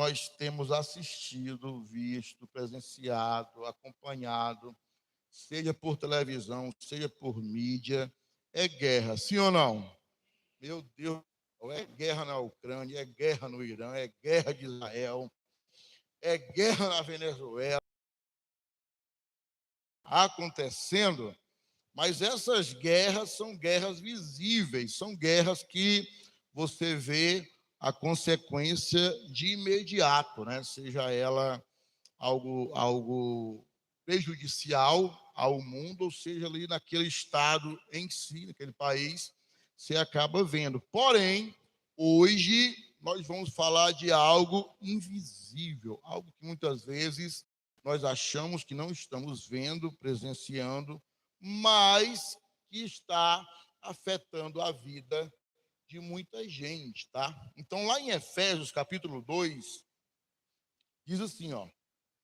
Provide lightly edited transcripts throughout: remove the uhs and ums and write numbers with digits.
nós temos assistido, visto, presenciado, acompanhado, seja por televisão, seja por mídia, é guerra, sim ou não? Meu Deus, é guerra na Ucrânia, é guerra no Irã, é guerra de Israel, é guerra na Venezuela, acontecendo, mas essas guerras são guerras visíveis, são guerras que você vê a consequência de imediato, né? Seja ela algo prejudicial ao mundo, ou seja, ali naquele estado em si, naquele país, você acaba vendo. Porém, hoje nós vamos falar de algo invisível, algo que muitas vezes nós achamos que não estamos vendo, presenciando, mas que está afetando a vida de muita gente, tá? Então, lá em Efésios, capítulo 2, diz assim, ó: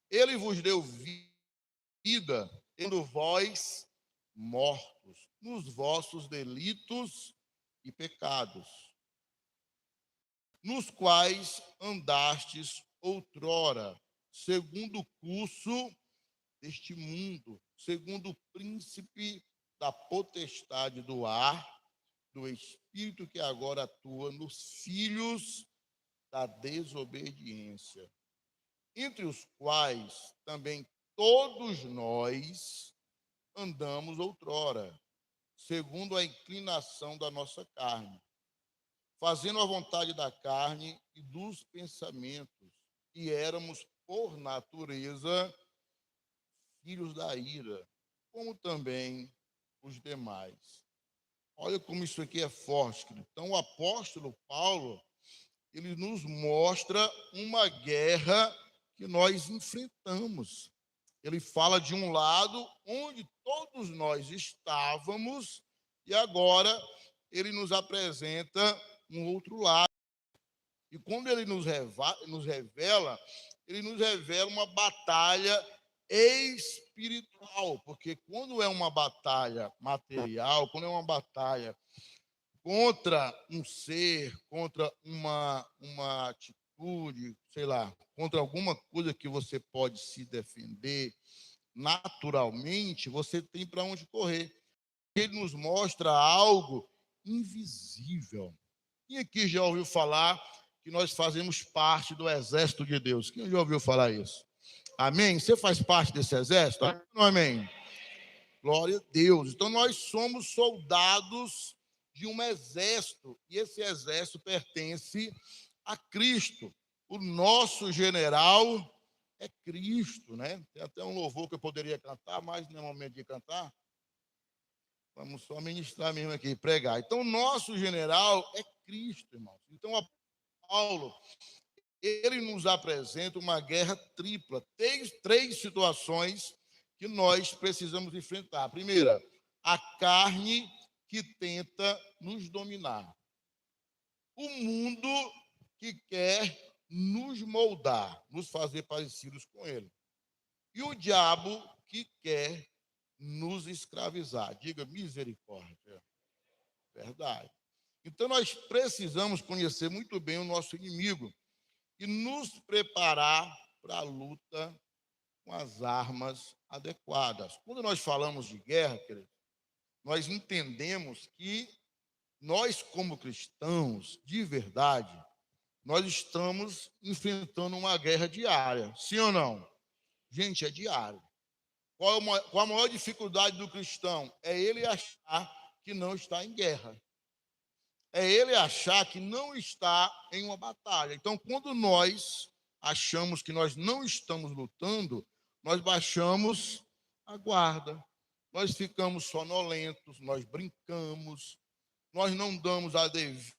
Ele vos deu vida, tendo vós mortos nos vossos delitos e pecados, nos quais andastes outrora, segundo o curso deste mundo, segundo o príncipe da potestade do ar, do espírito que agora atua nos filhos da desobediência, entre os quais também todos nós andamos outrora, segundo a inclinação da nossa carne, fazendo a vontade da carne e dos pensamentos, e éramos, por natureza, filhos da ira, como também os demais. Olha como isso aqui é forte, querido. Então, o apóstolo Paulo, ele nos mostra uma guerra que nós enfrentamos. Ele fala de um lado onde todos nós estávamos e agora ele nos apresenta um outro lado. E quando ele ele nos revela uma batalha espiritual, porque quando é uma batalha material, quando é uma batalha contra um ser, contra uma atitude, sei lá, contra alguma coisa que você pode se defender naturalmente, você tem para onde correr. Ele nos mostra algo invisível. E aqui já ouviu falar que nós fazemos parte do exército de Deus? Quem já ouviu falar isso? Amém? Você faz parte desse exército? Amém? Glória a Deus. Então nós somos soldados de um exército, e esse exército pertence a Cristo. O nosso general é Cristo, né? Tem até um louvor que eu poderia cantar, mas não é momento de cantar. Vamos só ministrar mesmo aqui, pregar. Então, o nosso general é Cristo, irmãos. Então, Paulo, ele nos apresenta uma guerra tripla. Três situações que nós precisamos enfrentar. A primeira, a carne que tenta nos dominar. O mundo que quer nos moldar, nos fazer parecidos com ele. E o diabo que quer nos escravizar. Diga misericórdia. Verdade. Então nós precisamos conhecer muito bem o nosso inimigo e nos preparar para a luta com as armas adequadas. Quando nós falamos de guerra, querido, nós entendemos que nós, como cristãos, de verdade, nós estamos enfrentando uma guerra diária. Sim ou não? Gente, é diário. Qual a maior dificuldade do cristão? É ele achar que não está em guerra. É ele achar que não está em uma batalha. Então, quando nós achamos que nós não estamos lutando, nós baixamos a guarda, nós ficamos sonolentos, nós brincamos, nós não damos a devida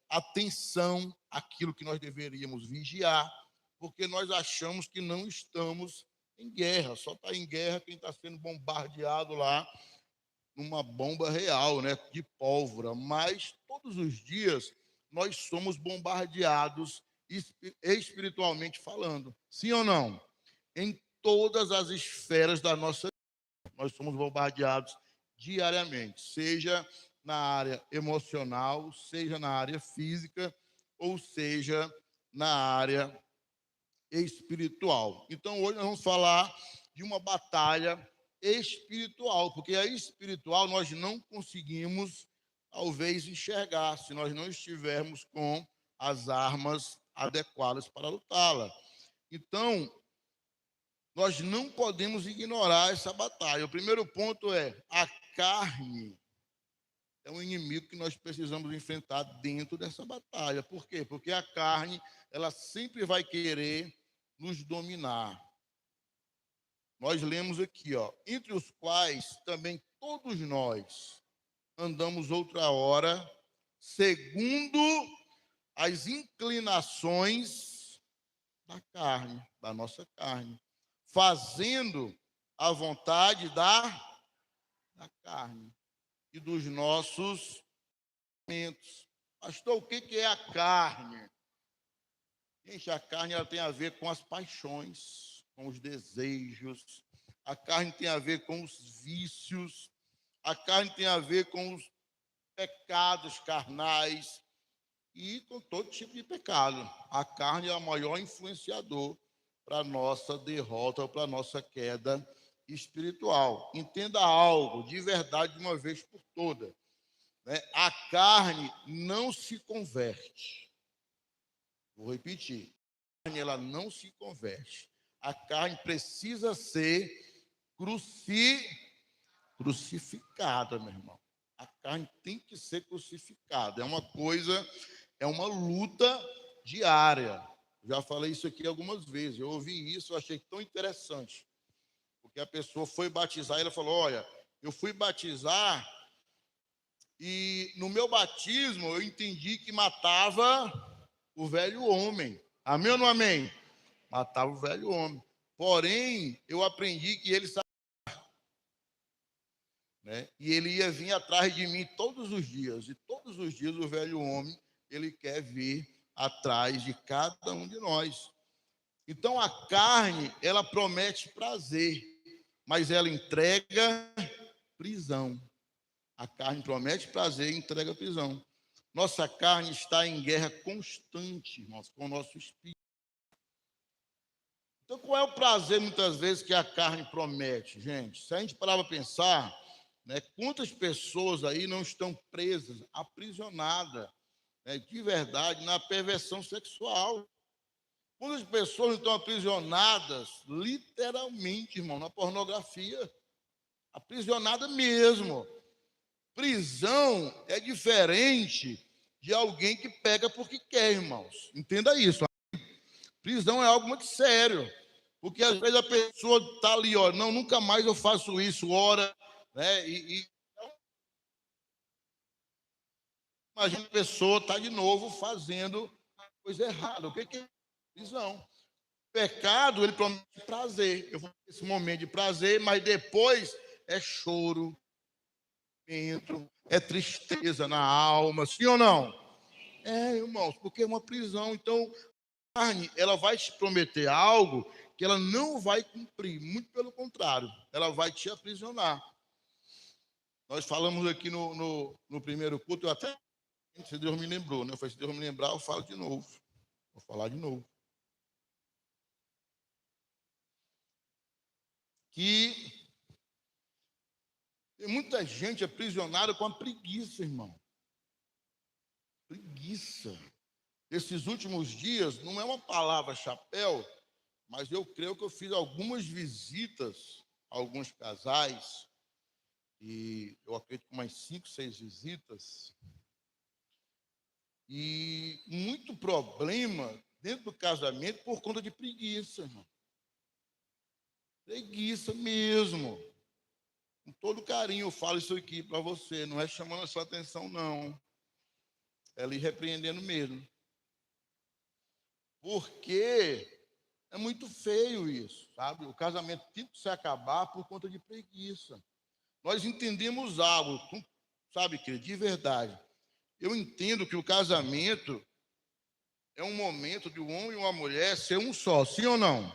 atenção àquilo que nós deveríamos vigiar, porque nós achamos que não estamos em guerra. Só está em guerra quem está sendo bombardeado lá numa bomba real, né, de pólvora. Mas todos os dias nós somos bombardeados espiritualmente falando. Sim ou não? Em todas as esferas da nossa vida, nós somos bombardeados diariamente, seja na área emocional, seja na área física ou seja, na área espiritual. Então, hoje nós vamos falar de uma batalha espiritual, porque a espiritual nós não conseguimos, talvez, enxergar se nós não estivermos com as armas adequadas para lutá-la. Então, nós não podemos ignorar essa batalha. O primeiro ponto é: a carne é um inimigo que nós precisamos enfrentar dentro dessa batalha. Por quê? Porque a carne, ela sempre vai querer nos dominar. Nós lemos aqui, ó, entre os quais também todos nós andamos outra hora, segundo as inclinações da carne, da nossa carne, fazendo a vontade da carne e dos nossos pensamentos. Pastor, o que é a carne? Gente, a carne ela tem a ver com as paixões, com os desejos. A carne tem a ver com os vícios. A carne tem a ver com os pecados carnais e com todo tipo de pecado. A carne é o maior influenciador para a nossa derrota ou para a nossa queda espiritual. Entenda algo de verdade de uma vez por todas, né? A carne não se converte. Vou repetir. A carne ela não se converte. A carne precisa ser crucificada, meu irmão. A carne tem que ser crucificada. É uma coisa, é uma luta diária. Já falei isso aqui algumas vezes. Eu ouvi isso, eu achei tão interessante. Porque a pessoa foi batizar e ela falou: olha, eu fui batizar e no meu batismo eu entendi que matava o velho homem. Amém ou não amém? Matava o velho homem. Porém, eu aprendi que ele sabia, né? E ele ia vir atrás de mim todos os dias. E todos os dias o velho homem, ele quer vir atrás de cada um de nós. Então, a carne, ela promete prazer, mas ela entrega prisão. A carne promete prazer e entrega prisão. Nossa carne está em guerra constante, irmãos, com o nosso espírito. Então, qual é o prazer, muitas vezes, que a carne promete, gente? Se a gente parar para pensar, né, quantas pessoas aí não estão presas, aprisionadas, né, de verdade, na perversão sexual? Quantas pessoas estão aprisionadas, literalmente, irmão, na pornografia? Aprisionada mesmo. Prisão é diferente de alguém que pega porque quer, irmãos. Entenda isso. Prisão é algo muito sério. Porque às vezes a pessoa está ali, ó, não, nunca mais eu faço isso, ora, né? Imagina a pessoa está de novo fazendo coisa errada. O que é prisão? O pecado, ele promete prazer. Eu vou ter esse momento de prazer, mas depois é choro, é tristeza na alma, sim ou não? É, irmãos, porque é uma prisão. Então, a carne, ela vai te prometer algo que ela não vai cumprir. Muito pelo contrário, ela vai te aprisionar. Nós falamos aqui no primeiro culto, eu até, se Deus me lembrou, né? Se Deus me lembrar, eu falo de novo. Vou falar de novo. Que tem muita gente aprisionada com a preguiça, irmão. Preguiça. Esses últimos dias, não é uma palavra chapéu, mas eu creio que eu fiz algumas visitas a alguns casais, e eu acredito que umas 5, 6 visitas, e muito problema dentro do casamento por conta de preguiça, irmão. Preguiça mesmo. Com todo carinho eu falo isso aqui para você, não é chamando a sua atenção, não. É lhe repreendendo mesmo. Porque é muito feio isso, sabe? O casamento tem que se acabar por conta de preguiça. Nós entendemos algo, sabe, querido, de verdade. Eu entendo que o casamento é um momento de um homem e uma mulher ser um só, sim ou não?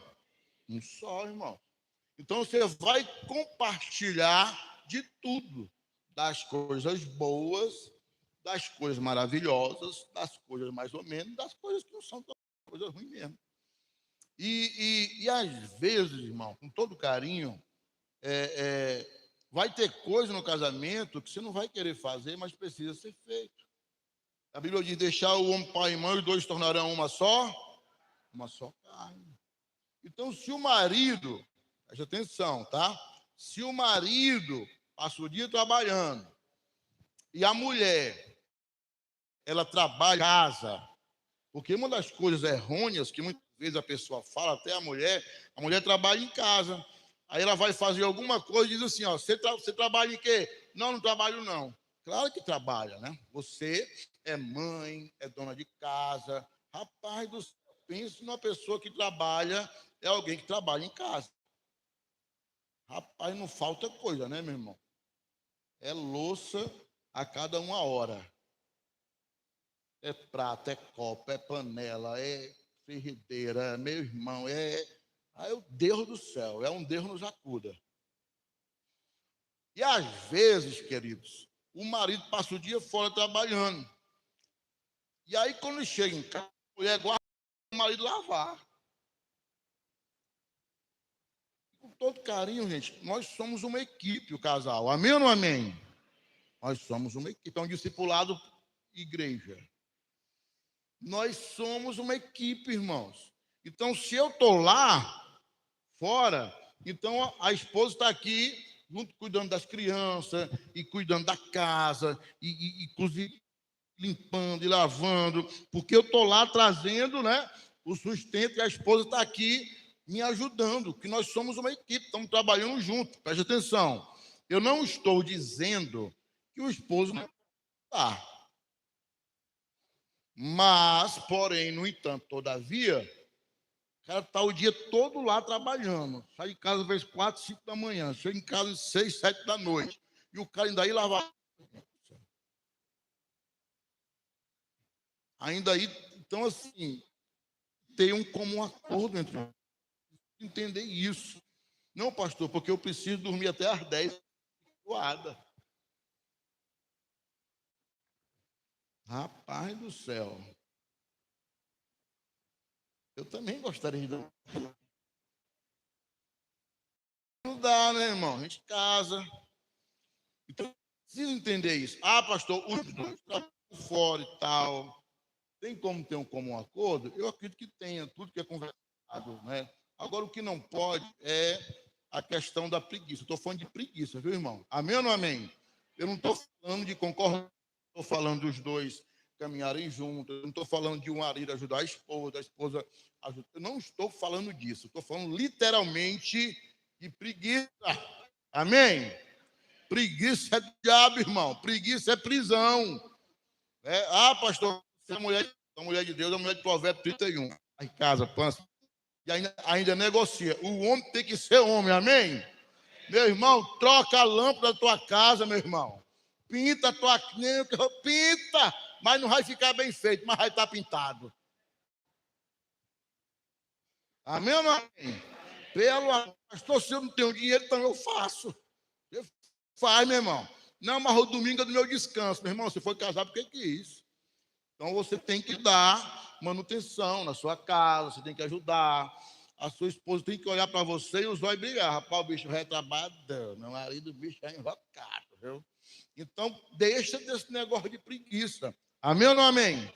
Um só, irmão. Então você vai compartilhar de tudo, das coisas boas, das coisas maravilhosas, das coisas mais ou menos, das coisas que não são tão coisas ruins mesmo. E às vezes, irmão, com todo carinho, vai ter coisa no casamento que você não vai querer fazer, mas precisa ser feito. A Bíblia diz: deixar o homem pai e mãe, os dois tornarão uma só carne. Então, se o marido, preste atenção, tá? Se o marido passa o dia trabalhando e a mulher, ela trabalha em casa, porque uma das coisas errôneas que muitas vezes a pessoa fala, até a mulher trabalha em casa. Aí ela vai fazer alguma coisa e diz assim: ó, você trabalha em quê? Não, não trabalho não. Claro que trabalha, né? Você é mãe, é dona de casa. Rapaz do céu, pense numa pessoa que trabalha, é alguém que trabalha em casa. Rapaz, não falta coisa, né, meu irmão? É louça a cada 1 hora. É prato, é copo, é panela, é frigideira, meu irmão, Ai, o Deus do céu, é um Deus nos acuda. E às vezes, queridos, o marido passa o dia fora trabalhando. E aí, quando chega em casa, a mulher guarda o marido lavar. Com todo carinho, gente, nós somos uma equipe, o casal. Amém ou não amém? Nós somos uma equipe. Então, discipulado, igreja. Nós somos uma equipe, irmãos. Então, se eu estou lá, fora, então a esposa está aqui, junto, cuidando das crianças, e cuidando da casa, e inclusive limpando e lavando, porque eu estou lá trazendo, né, o sustento, e a esposa está aqui me ajudando, que nós somos uma equipe, estamos trabalhando junto. Preste atenção. Eu não estou dizendo que o esposo não está. Mas, porém, no entanto, todavia, o cara está o dia todo lá trabalhando. Sai de casa às vezes 4, 5 da manhã. Chega em casa às 6, 7 da noite. E o cara ainda aí lavar. Ainda aí, então assim, tem um comum acordo entre nós. Entender isso. Não, pastor, porque eu preciso dormir até às 10. Rapaz do céu. Eu também gostaria de dormir. Não dá, né, irmão? A gente casa. Então, precisa entender isso. Ah, pastor, os dois trabalham fora e tal. Tem como ter um comum acordo? Eu acredito que tenha, tudo que é conversado, né? Agora, o que não pode é a questão da preguiça. Estou falando de preguiça, viu, irmão? Amém ou não amém? Eu não estou falando de concordância, estou falando dos dois caminharem juntos, eu não estou falando de um marido ajudar a esposa ajudar. Eu não estou falando disso, estou falando literalmente de preguiça. Amém? Preguiça é diabo, irmão. Preguiça é prisão. Pastor, você é a mulher de Deus, a mulher de Provérbios 31. Aí casa, pança. E ainda negocia. O homem tem que ser homem, amém? Meu irmão, troca a lâmpada da tua casa, meu irmão. Pinta a tua... Pinta, mas não vai ficar bem feito, mas vai estar pintado. Amém ou não amém? Pastor, se eu não tenho dinheiro, então eu faço. Faz, meu irmão. Não, mas o domingo é do meu descanso. Meu irmão, você foi casado porque quis. Então você tem que dar manutenção na sua casa, você tem que ajudar. A sua esposa tem que olhar para você e os olhos brigar. Rapaz, o bicho vai trabalhar. Meu marido, o bicho é invocado, viu? Então, deixa desse negócio de preguiça. Amém ou não amém?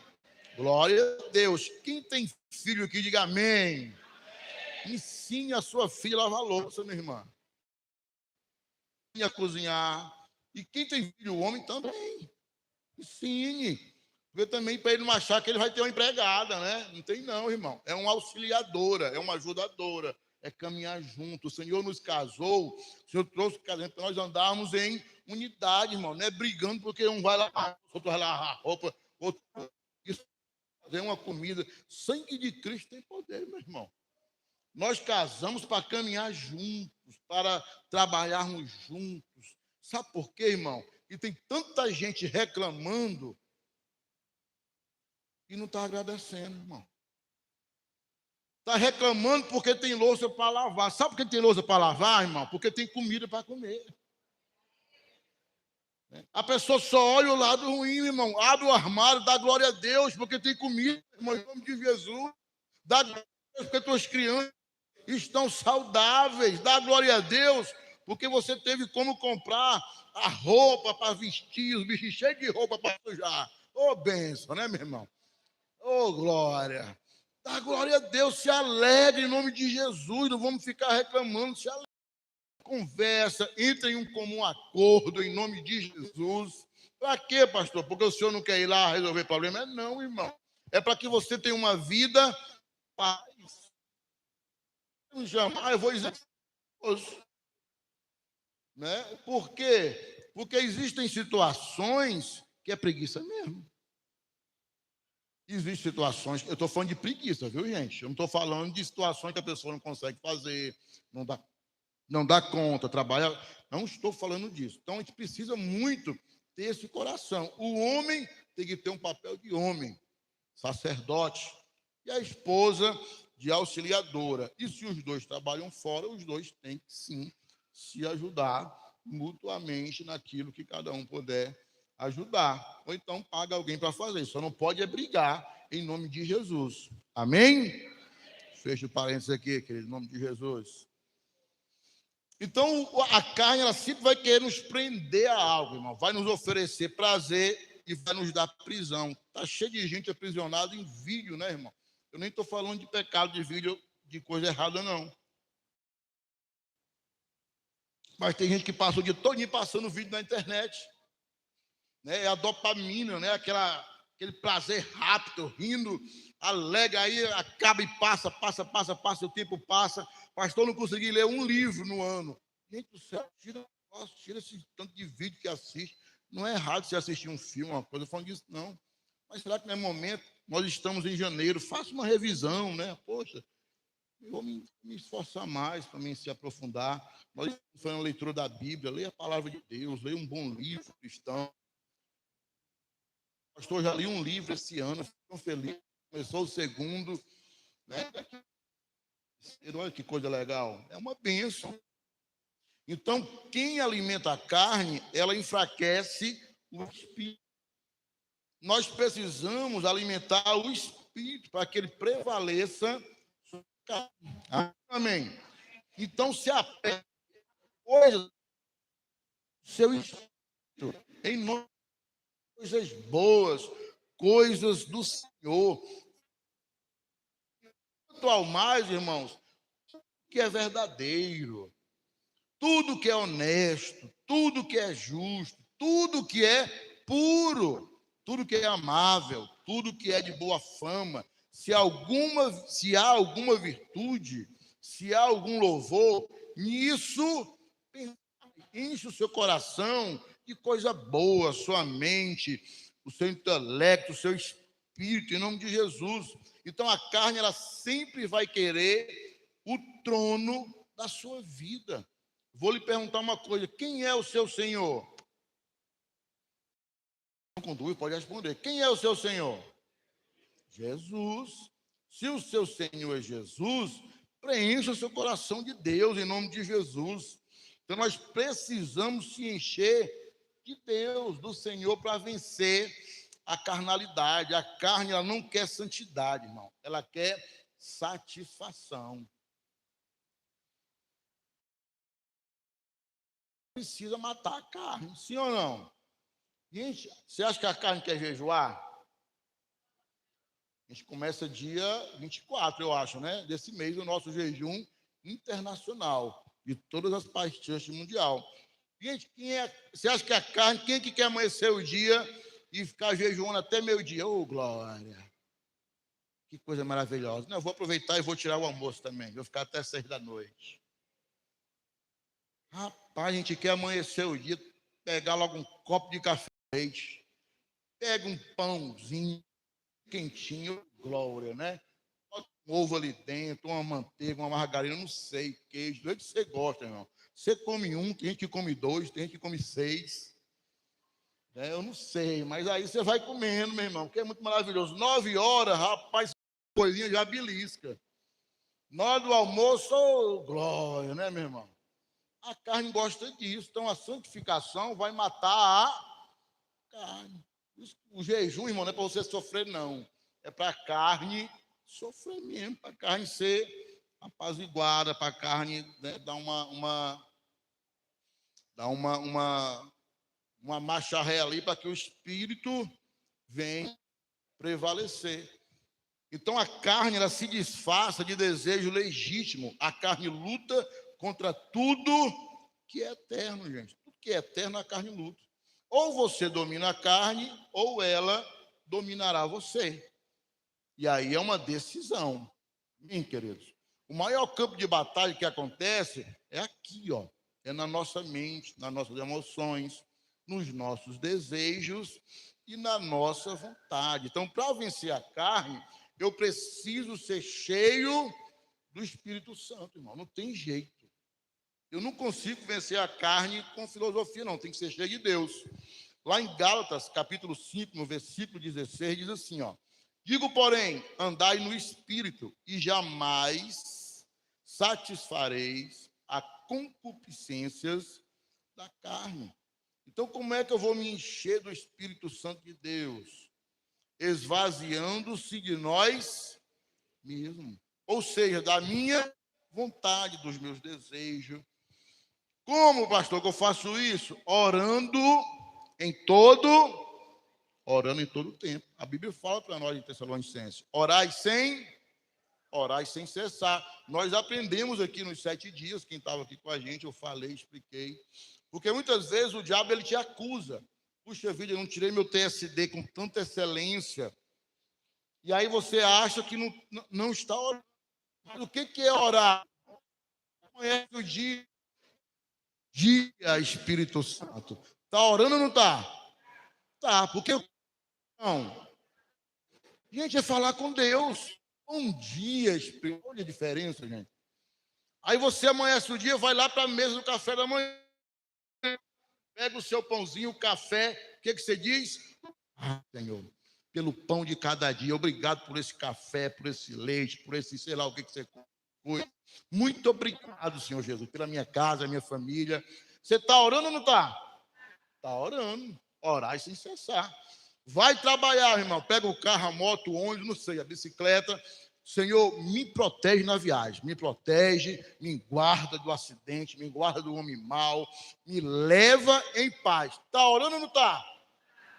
Glória a Deus. Quem tem filho aqui, diga amém. Ensine a sua filha a lavar louça, minha irmã. Ensine a cozinhar. E quem tem filho homem também. Ensine. Porque também para ele não achar que ele vai ter uma empregada, né? Não tem não, irmão. É uma auxiliadora, é uma ajudadora, é caminhar junto. O Senhor nos casou, o Senhor trouxe o casamento para nós andarmos em unidade, irmão. Não é brigando porque um vai lavar, o outro vai lavar a roupa, outro fazer uma comida. Sangue de Cristo tem poder, meu irmão. Nós casamos para caminhar juntos, para trabalharmos juntos. Sabe por quê, irmão? E tem tanta gente reclamando e não está agradecendo, irmão. Está reclamando porque tem louça para lavar. Sabe por que tem louça para lavar, irmão? Porque tem comida para comer. A pessoa só olha o lado ruim, irmão. Abre o armário, dá glória a Deus, porque tem comida, irmão, em nome de Jesus. Dá glória a Deus porque tuas crianças estão saudáveis. Dá glória a Deus, porque você teve como comprar a roupa para vestir, os bichos cheios de roupa para sujar. Ô, bênção, né, meu irmão? Ô, glória. Dá glória a Deus, se alegre em nome de Jesus. Não vamos ficar reclamando, se alegre. Conversa, entre em um comum acordo em nome de Jesus. Para quê, pastor? Porque o senhor não quer ir lá resolver problema? Não, irmão. É para que você tenha uma vida paz. Jamais eu vou exercer. Né? Por quê? Porque existem situações que é preguiça mesmo. Existem situações, eu estou falando de preguiça, viu, gente? Eu não estou falando de situações que a pessoa não consegue fazer, não dá conta, trabalha. Não estou falando disso. Então, a gente precisa muito ter esse coração. O homem tem que ter um papel de homem, sacerdote, e a esposa de auxiliadora. E se os dois trabalham fora, os dois têm que, sim, se ajudar mutuamente naquilo que cada um puder ajudar. Ou então paga alguém para fazer. Só não pode é brigar em nome de Jesus. Amém? Fecha o parênteses aqui, querido, em nome de Jesus. Então, a carne, ela sempre vai querer nos prender a algo, irmão. Vai nos oferecer prazer e vai nos dar prisão. Está cheio de gente aprisionada em vídeo, né, irmão? Eu nem estou falando de pecado de vídeo, de coisa errada, não. Mas tem gente que passa o dia todo passando vídeo na internet. Né? É a dopamina, né? Aquele prazer rápido, rindo, alega, aí acaba e passa, o tempo passa. Pastor, não consegui ler um livro no ano. Gente do céu, tira esse tanto de vídeo que assiste. Não é errado você assistir um filme, uma coisa, falando disso, não. Mas será que não é momento? Nós estamos em janeiro, faça uma revisão, né? Poxa, eu vou me esforçar mais para mim se aprofundar. Nós estamos fazendo a leitura da Bíblia, leia a palavra de Deus, leia um bom livro cristão. Pastor, já li um livro esse ano, fico feliz. Começou o segundo, né? Olha que coisa legal. É uma bênção. Então, quem alimenta a carne, ela enfraquece o espírito. Nós precisamos alimentar o espírito para que ele prevaleça sobre a carne. Amém. Então, se apega coisas do seu espírito, em nome de coisas boas, coisas do Senhor. Quanto ao mais, irmãos, que é verdadeiro, tudo que é honesto, tudo que é justo, tudo que é puro, tudo que é amável, tudo que é de boa fama, se há alguma virtude, se há algum louvor, nisso enche o seu coração de coisa boa, sua mente, o seu intelecto, o seu espírito, em nome de Jesus. Então a carne, ela sempre vai querer o trono da sua vida. Vou lhe perguntar uma coisa: quem é o seu Senhor? Com dúvida, pode responder. Quem é o seu Senhor? Jesus. Se o seu Senhor é Jesus, preencha o seu coração de Deus, em nome de Jesus. Então nós precisamos se encher de Deus, do Senhor, para vencer a carnalidade. A carne, ela não quer santidade, irmão. Ela quer satisfação. Precisa matar a carne, sim ou não? Gente, você acha que a carne quer jejuar? A gente começa dia 24, eu acho, né? Desse mês, o nosso jejum internacional de todas as partes mundial. Gente, você acha que a carne, quem que quer amanhecer o dia e ficar jejuando até meio-dia? Ô, glória! Que coisa maravilhosa. Não, eu vou aproveitar e vou tirar o almoço também. Vou ficar até 6 da noite. Rapaz, a gente quer amanhecer o dia, pegar logo um copo de café com leite, pega um pãozinho quentinho, glória, né? Um ovo ali dentro, uma manteiga, uma margarina, não sei, queijo, do jeito que você gosta, irmão. Você come um, tem gente que come dois, tem gente que come 6. Eu não sei, mas aí você vai comendo, meu irmão, que é muito maravilhoso. 9 horas, rapaz, coisinha já belisca. 9 do almoço, oh, glória, né, meu irmão? A carne gosta disso. Então, a santificação vai matar a carne. O jejum, irmão, não é para você sofrer, não. É para a carne sofrer mesmo, para a carne ser apaziguada, para a carne, né, dar uma marcha ré ali, para que o espírito venha prevalecer. Então, a carne, ela se disfarça de desejo legítimo. A carne luta contra tudo que é eterno, gente. Tudo que é eterno, a carne luta. Ou você domina a carne, ou ela dominará você. E aí é uma decisão. Bem, queridos, o maior campo de batalha que acontece é aqui, ó. É na nossa mente, nas nossas emoções, nos nossos desejos e na nossa vontade. Então, para vencer a carne, eu preciso ser cheio do Espírito Santo, irmão. Não tem jeito. Eu não consigo vencer a carne com filosofia, não. Tem que ser cheio de Deus. Lá em Gálatas, capítulo 5, no versículo 16, diz assim, ó. Digo, porém, andai no Espírito e jamais satisfareis a concupiscências da carne. Então, como é que eu vou me encher do Espírito Santo de Deus? Esvaziando-se de nós mesmos. Ou seja, da minha vontade, dos meus desejos. Como, pastor, que eu faço isso? Orando em todo tempo. A Bíblia fala para nós em Tessalonicenses, orai sem cessar. Nós aprendemos aqui nos 7 dias, quem estava aqui com a gente, eu falei, expliquei. Porque muitas vezes o diabo ele te acusa. Puxa vida, eu não tirei meu TSD com tanta excelência. E aí você acha que não está orando. Mas o que é orar? Conhece o dia, Espírito Santo. Está orando ou não está? Tá, porque não. Gente, é falar com Deus. Bom dia, Espírito. Olha a diferença, gente. Aí você amanhece o dia, vai lá para a mesa do café da manhã, pega o seu pãozinho, o café, o que você diz? Ah, Senhor, pelo pão de cada dia, obrigado por esse café, por esse leite, por esse, sei lá o que você come. Muito obrigado, Senhor Jesus, pela minha casa, minha família. Você está orando ou não está? Está orando. Orar sem cessar. Vai trabalhar, irmão. Pega o carro, a moto, o ônibus, não sei, a bicicleta. Senhor, me protege na viagem. Me protege, me guarda do acidente, me guarda do homem mau. Me leva em paz. Está orando ou não está?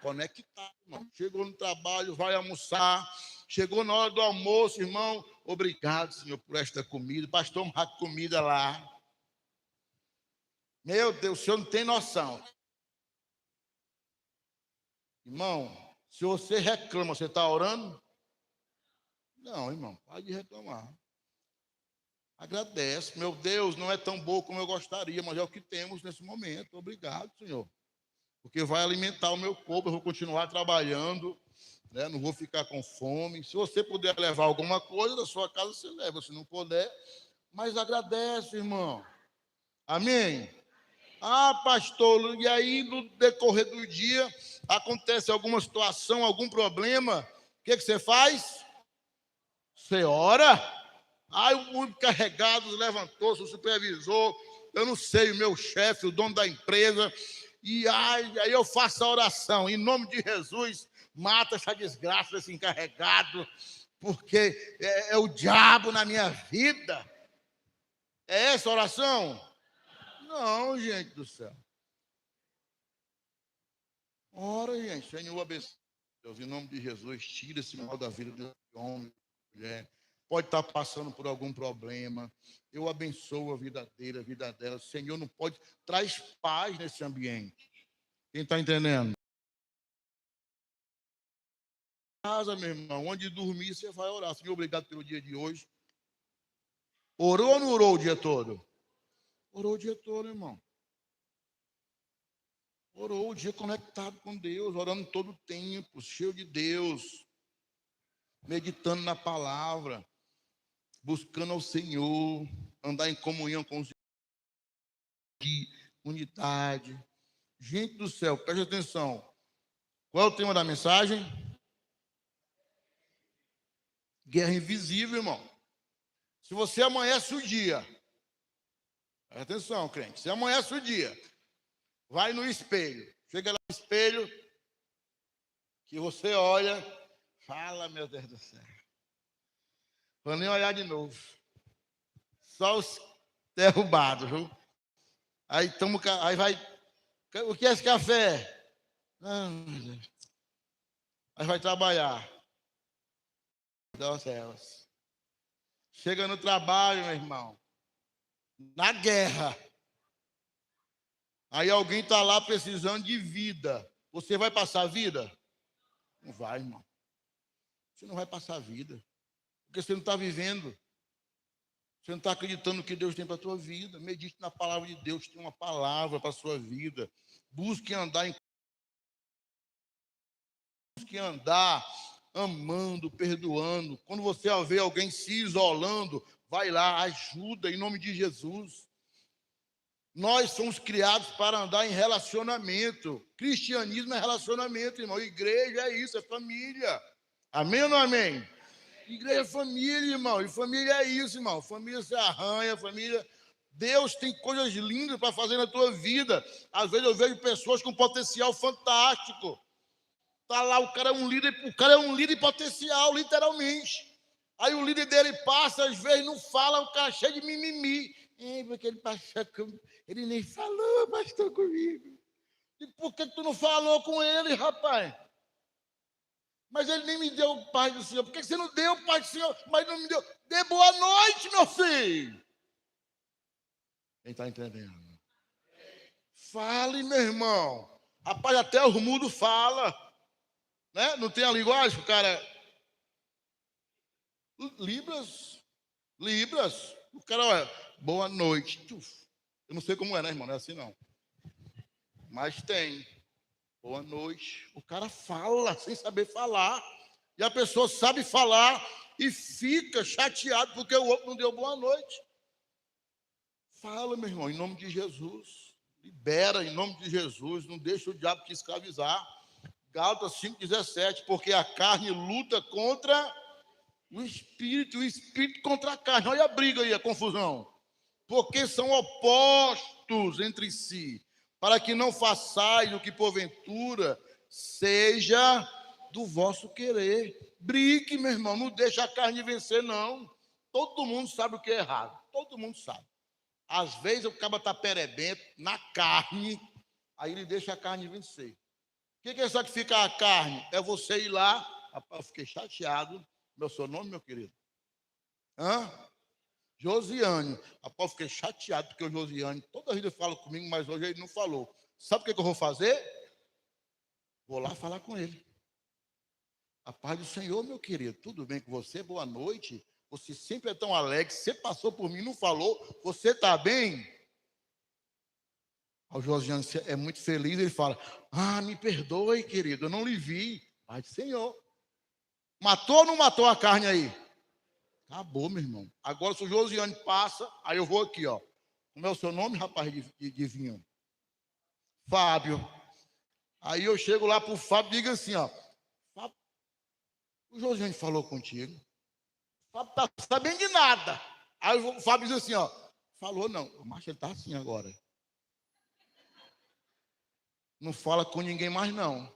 Conectado, irmão. Chegou no trabalho, vai almoçar. Chegou na hora do almoço, irmão. Obrigado, Senhor, por esta comida. Pastor, uma comida lá. Meu Deus, o senhor não tem noção. Irmão, se você reclama, você está orando? Não, irmão, pode reclamar. Agradece. Meu Deus, não é tão bom como eu gostaria, mas é o que temos nesse momento. Obrigado, Senhor. Porque vai alimentar o meu corpo, eu vou continuar trabalhando, né? Não vou ficar com fome. Se você puder levar alguma coisa da sua casa, você leva. Se não puder, mas agradece, irmão. Amém? Ah, pastor, e aí no decorrer do dia acontece alguma situação, algum problema, o que você faz? Você ora? Aí o encarregado levantou-se, o supervisor, eu não sei, o meu chefe, o dono da empresa, e aí eu faço a oração, em nome de Jesus, mata essa desgraça desse encarregado, porque é o diabo na minha vida. É essa a oração? Não, gente do céu. Ora, gente, Senhor, abençoe. Deus, em nome de Jesus, tira esse mal da vida desse homem, mulher. Pode estar passando por algum problema. Eu abençoo a vida dele, a vida dela. Senhor, não pode. Traz paz nesse ambiente. Quem está entendendo? Casa, meu irmão, onde dormir, você vai orar. Senhor, obrigado pelo dia de hoje. Orou ou não orou o dia todo? Orou o dia todo, irmão. Orou o dia conectado com Deus, orando todo o tempo, cheio de Deus, meditando na palavra, buscando ao Senhor, andar em comunhão com os de unidade. Gente do céu, preste atenção. Qual é o tema da mensagem? Guerra invisível, irmão. Se você amanhece o dia Presta atenção, crente. Você amanhece o dia, vai no espelho, chega lá no espelho, que você olha, fala, meu Deus do céu. Vou nem olhar de novo. Só os derrubados, viu? Aí vai. O que é esse café? Não, aí vai trabalhar. Deus. Chega no trabalho, meu irmão. Na guerra. Aí alguém está lá precisando de vida. Você vai passar a vida? Não vai, irmão. Você não vai passar a vida. Porque você não está vivendo. Você não está acreditando no que Deus tem para a tua vida. Medite na palavra de Deus. Tem uma palavra para a sua vida. Busque andar amando, perdoando. Quando você vê alguém se isolando, vai lá, ajuda em nome de Jesus. Nós somos criados para andar em relacionamento. Cristianismo é relacionamento, irmão. Igreja é isso, é família. Amém ou não amém? Igreja é família, irmão. E família é isso, irmão. Família se arranha, família. Deus tem coisas lindas para fazer na tua vida. Às vezes eu vejo pessoas com potencial fantástico. Tá lá, o cara é um líder potencial, literalmente. Aí o líder dele passa, às vezes não fala, o cara é cheio de mimimi. Porque ele nem falou, pastor, comigo. E por que tu não falou com ele, rapaz? Mas ele nem me deu o Pai do Senhor. Por que você não deu o Pai do Senhor? Mas não me deu. Dê boa noite, meu filho. Quem está entendendo? Fale, meu irmão. Rapaz, até os mudos falam. Né? Não tem a linguagem, o cara... Libras. O cara, olha, boa noite. Eu não sei como é, né, irmão? Não é assim, não. Mas tem. Boa noite. O cara fala sem saber falar. E a pessoa sabe falar e fica chateado porque o outro não deu boa noite. Fala, meu irmão, em nome de Jesus. Libera em nome de Jesus. Não deixa o diabo te escravizar. Gálatas 5,17. Porque a carne luta contra o espírito contra a carne. Olha a briga aí, a confusão. Porque são opostos entre si, para que não façais o que porventura seja do vosso querer. Brigue, meu irmão, não deixa a carne vencer, não. Todo mundo sabe o que é errado, todo mundo sabe. Às vezes o cara está perebento na carne, aí ele deixa a carne vencer. O que é sacrificar a carne? É você ir lá, rapaz, eu fiquei chateado. Meu seu nome, meu querido? Josiane. Rapaz, fiquei chateado porque o Josiane, toda vida fala comigo, mas hoje ele não falou. Sabe o que eu vou fazer? Vou lá falar com ele. A paz do Senhor, meu querido, tudo bem com você? Boa noite. Você sempre é tão alegre. Você passou por mim, não falou. Você está bem? O Josiane é muito feliz. Ele fala: me perdoe, querido, eu não lhe vi. Paz do Senhor. Matou ou não matou a carne aí? Acabou, meu irmão. Agora, se o Josiane passa, aí eu vou aqui, ó. Como é o seu nome, rapaz de vinho? Fábio. Aí eu chego lá pro Fábio e digo assim, ó. Fábio, o Josiane falou contigo. O Fábio tá sabendo de nada. Aí o Fábio diz assim, ó. Falou não. Mas ele tá assim agora. Não fala com ninguém mais, não.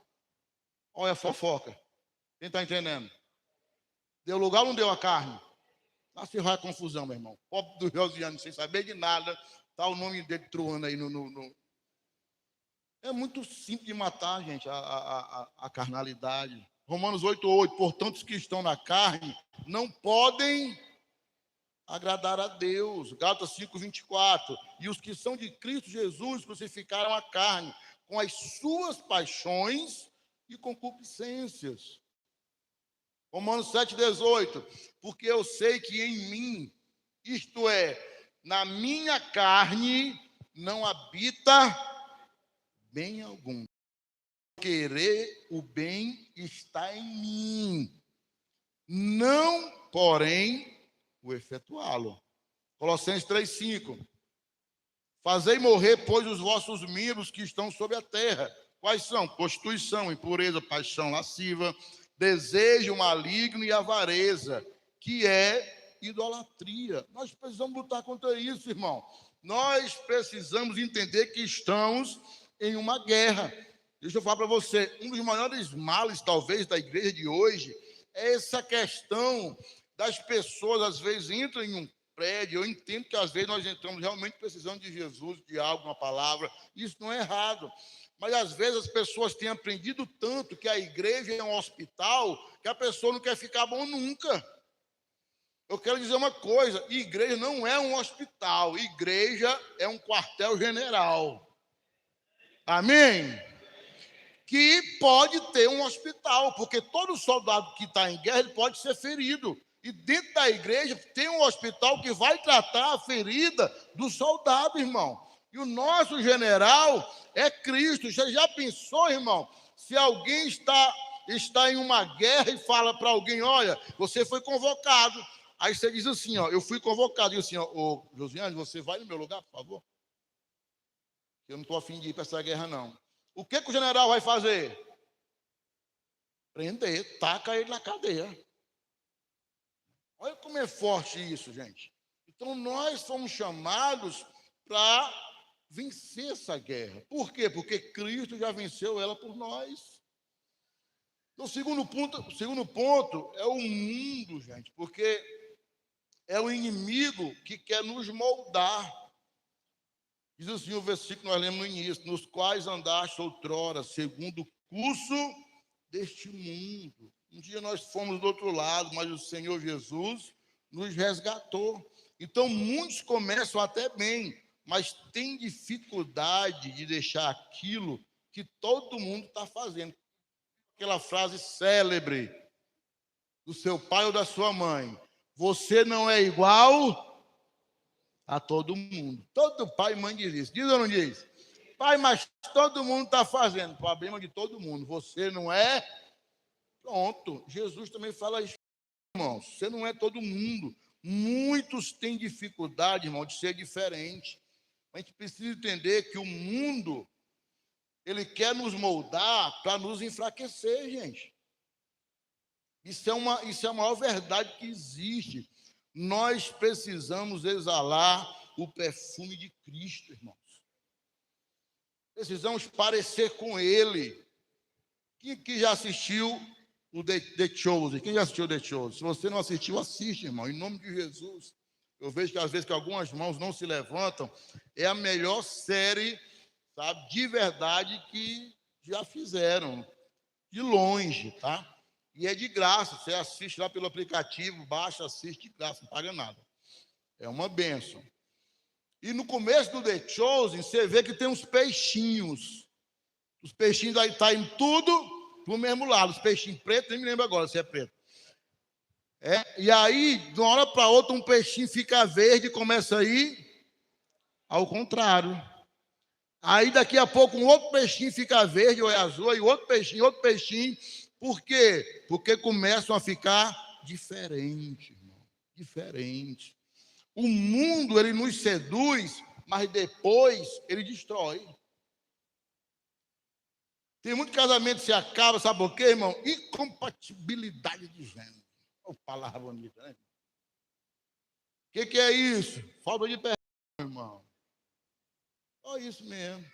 Olha a fofoca. Quem tá entendendo? Deu lugar ou não deu a carne? Lá se vai a confusão, meu irmão. Pobre do Josiane, sem saber de nada, tá o nome dele truando aí no... É muito simples de matar, gente, a carnalidade. Romanos 8,8. Portanto, os que estão na carne não podem agradar a Deus. Gálatas 5,24. E os que são de Cristo Jesus crucificaram a carne com as suas paixões e concupiscências. Romanos 7,18. Porque eu sei que em mim, isto é, na minha carne, não habita bem algum. Querer o bem está em mim, não, porém, o efetuá-lo. Colossenses 3,5. Fazei morrer, pois, os vossos membros que estão sobre a terra. Quais são? Prostituição, impureza, paixão lasciva, desejo maligno e avareza, que é idolatria. Nós precisamos lutar contra isso, irmão. Nós precisamos entender que estamos em uma guerra. Deixa eu falar para você, um dos maiores males, talvez, da igreja de hoje é essa questão das pessoas, às vezes, entram em um prédio. Eu entendo que, às vezes, nós entramos realmente precisando de Jesus, de algo, uma palavra. Isso não é errado. Mas, às vezes, as pessoas têm aprendido tanto que a igreja é um hospital que a pessoa não quer ficar bom nunca. Eu quero dizer uma coisa, igreja não é um hospital, igreja é um quartel-general. Amém? Que pode ter um hospital, porque todo soldado que está em guerra ele pode ser ferido. E dentro da igreja tem um hospital que vai tratar a ferida do soldado, irmão. E o nosso general é Cristo. Você já pensou, irmão, se alguém está em uma guerra e fala para alguém, olha, você foi convocado. Aí você diz assim, ó, eu fui convocado. E assim, ó, ô, Josiane, você vai no meu lugar, por favor? Eu não estou afim de ir para essa guerra, não. O que o general vai fazer? Prender, taca ele na cadeia. Olha como é forte isso, gente. Então, nós fomos chamados para vencer essa guerra. Por quê? Porque Cristo já venceu ela por nós. Então, o segundo ponto é o mundo, gente, porque é o inimigo que quer nos moldar. Diz assim o versículo que nós lemos no início, nos quais andaste outrora, segundo o curso deste mundo. Um dia nós fomos do outro lado, mas o Senhor Jesus nos resgatou. Então, muitos começam até bem, mas têm dificuldade de deixar aquilo que todo mundo está fazendo. Aquela frase célebre do seu pai ou da sua mãe: você não é igual a todo mundo. Todo pai e mãe diz isso. Diz ou não diz? Pai, mas todo mundo está fazendo. Problema de todo mundo. Você não é? Pronto. Jesus também fala isso, irmãos. Você não é todo mundo. Muitos têm dificuldade, irmão, de ser diferente. A gente precisa entender que o mundo, ele quer nos moldar para nos enfraquecer, gente. Isso é a maior verdade que existe. Nós precisamos exalar o perfume de Cristo, irmãos. Precisamos parecer com Ele. Quem já assistiu o The Chosen? Quem já assistiu The Chosen? Se você não assistiu, assiste, irmão, em nome de Jesus. Eu vejo que às vezes que algumas mãos não se levantam. É a melhor série, sabe, de verdade que já fizeram. De longe, tá? E é de graça, você assiste lá pelo aplicativo, baixa, assiste de graça, não paga nada. É uma bênção. E no começo do The Chosen, você vê que tem uns peixinhos. Os peixinhos aí estão indo tudo para o mesmo lado. Os peixinhos pretos, nem me lembro agora se é preto. E aí, de uma hora para outra, um peixinho fica verde e começa a ir ao contrário. Aí, daqui a pouco, um outro peixinho fica verde ou é azul, e outro peixinho. Por quê? Porque começam a ficar diferentes, irmão. Diferentes. O mundo, ele nos seduz, mas depois ele destrói. Tem muito casamento que se acaba, sabe por quê, irmão? Incompatibilidade de gênero. Oh, palavra bonita, né? O que é isso? Falta de perdão, irmão. Só isso mesmo.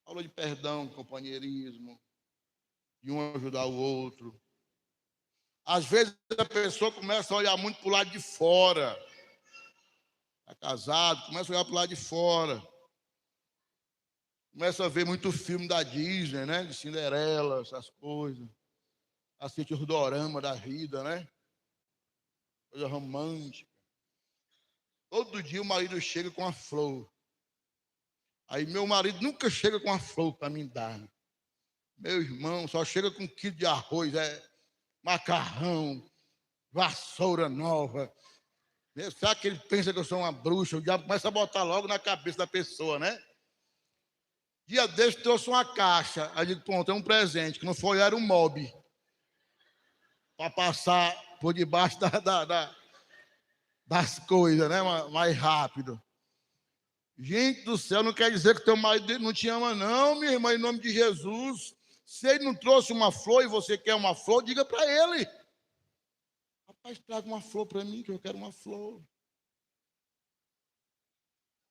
Falta de perdão, de companheirismo, de um ajudar o outro. Às vezes a pessoa começa a olhar muito para o lado de fora. Está casado, começa a olhar para o lado de fora. Começa a ver muito filme da Disney, né? De Cinderela, essas coisas. Assiste os dorama da vida, né? Coisa romântica. Todo dia o marido chega com a flor. Aí meu marido nunca chega com a flor para me dar. Meu irmão só chega com 1 quilo de arroz, macarrão, vassoura nova. Será que ele pensa que eu sou uma bruxa? O diabo começa a botar logo na cabeça da pessoa, né? Dia desse trouxe uma caixa. Aí eu digo, pronto, é um presente, que não foi, era um mob. Para passar por debaixo das coisas, né? Mais rápido. Gente do céu, não quer dizer que teu marido não te ama, não, minha irmã, em nome de Jesus. Se ele não trouxe uma flor e você quer uma flor, diga para ele. Rapaz, traga uma flor para mim, que eu quero uma flor.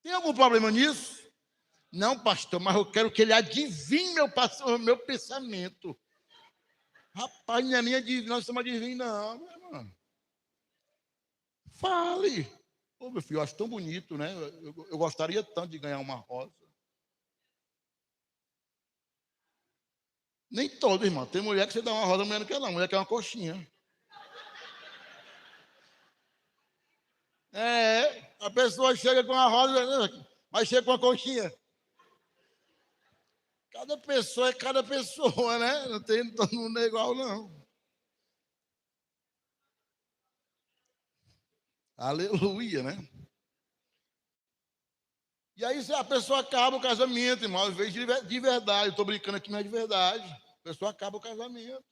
Tem algum problema nisso? Não, pastor, mas eu quero que ele adivinhe meu pensamento. Rapaz, não é nem adivinho, nós estamos adivinhando, não, meu irmão. Fale. Ô, meu filho, eu acho tão bonito, né? Eu gostaria tanto de ganhar uma rosa. Nem todo, irmão. Tem mulher que você dá uma rosa, a mulher não quer, não. A mulher quer uma coxinha. É, a pessoa chega com uma rosa, mas chega com uma coxinha. Cada pessoa é cada pessoa, né? Não tem todo mundo é igual, não. Aleluia, né? E aí a pessoa acaba o casamento, irmão. Às vezes de verdade. Eu estou brincando aqui, mas é de verdade. A pessoa acaba o casamento.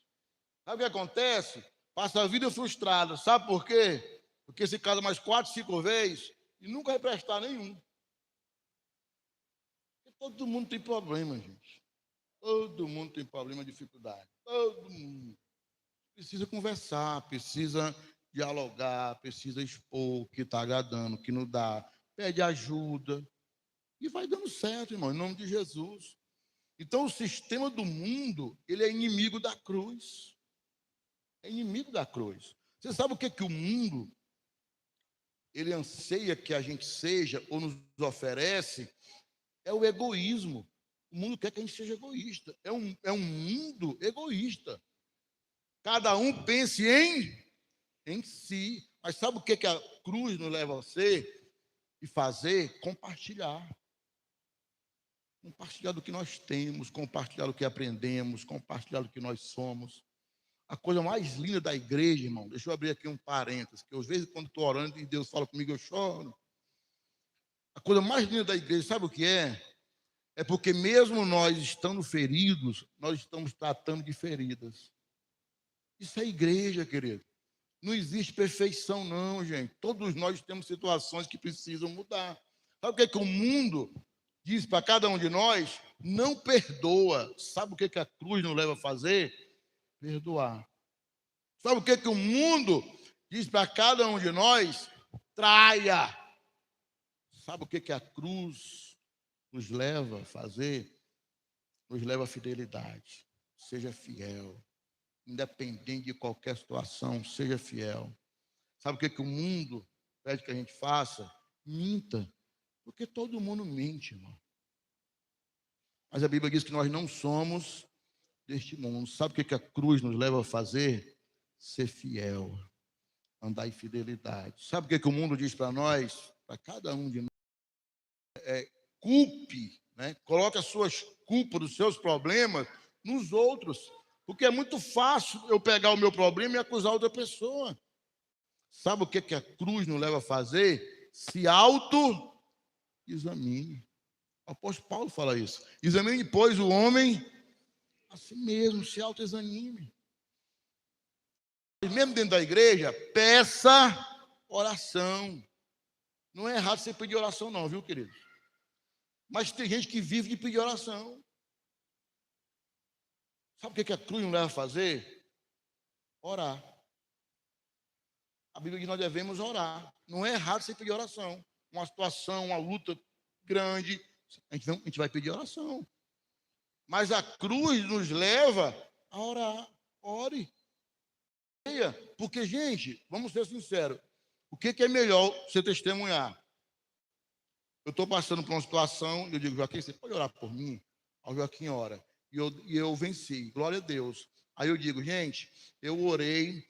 Sabe o que acontece? Passa a vida frustrada. Sabe por quê? Porque se casa mais 4, 5 vezes e nunca vai prestar nenhum. Porque todo mundo tem problema, gente. Todo mundo tem problema, dificuldade. Todo mundo. Precisa conversar, precisa dialogar, precisa expor o que está agradando, o que não dá. Pede ajuda. E vai dando certo, irmão, em nome de Jesus. Então, o sistema do mundo, ele é inimigo da cruz. É inimigo da cruz. Você sabe o que o mundo, ele anseia que a gente seja, ou nos oferece? É o egoísmo. O mundo quer que a gente seja egoísta. É um mundo egoísta. Cada um pense em si. Mas sabe o que a cruz nos leva a ser e fazer? Compartilhar. Compartilhar do que nós temos, compartilhar do que aprendemos, compartilhar do que nós somos. A coisa mais linda da igreja, irmão, deixa eu abrir aqui um parênteses, que às vezes quando estou orando e Deus fala comigo, eu choro. A coisa mais linda da igreja, sabe o que é? É porque mesmo nós estando feridos, nós estamos tratando de feridas. Isso é igreja, querido. Não existe perfeição, não, gente. Todos nós temos situações que precisam mudar. Sabe o que o mundo diz para cada um de nós? Não perdoa. Sabe o que a cruz nos leva a fazer? Perdoar. Sabe o que o mundo diz para cada um de nós? Traia. Sabe o que a cruz nos leva a fazer? Nos leva à fidelidade. Seja fiel. Independente de qualquer situação, seja fiel. Sabe o que o mundo pede que a gente faça? Minta. Porque todo mundo mente, irmão. Mas a Bíblia diz que nós não somos deste mundo. Sabe o que a cruz nos leva a fazer? Ser fiel. Andar em fidelidade. Sabe o que o mundo diz para nós? Para cada um de nós. Culpe, né? Coloque as suas culpas, os seus problemas nos outros. Porque é muito fácil eu pegar o meu problema e acusar outra pessoa. Sabe o que a cruz nos leva a fazer? Se auto-examine. O apóstolo Paulo fala isso. Examine, pois, o homem a si mesmo, se auto-examine. Mesmo dentro da igreja, peça oração. Não é errado você pedir oração, não, viu, querido? Mas tem gente que vive de pedir oração. Sabe o que a cruz nos leva a fazer? Orar. A Bíblia diz que nós devemos orar. Não é errado você pedir oração. Uma situação, uma luta grande, a gente vai pedir oração. Mas a cruz nos leva a orar. Ore. Porque, gente, vamos ser sinceros. O que é melhor você testemunhar? Eu estou passando por uma situação, eu digo, Joaquim, você pode orar por mim? Aí o Joaquim ora. E eu venci, glória a Deus. Aí eu digo, gente, eu orei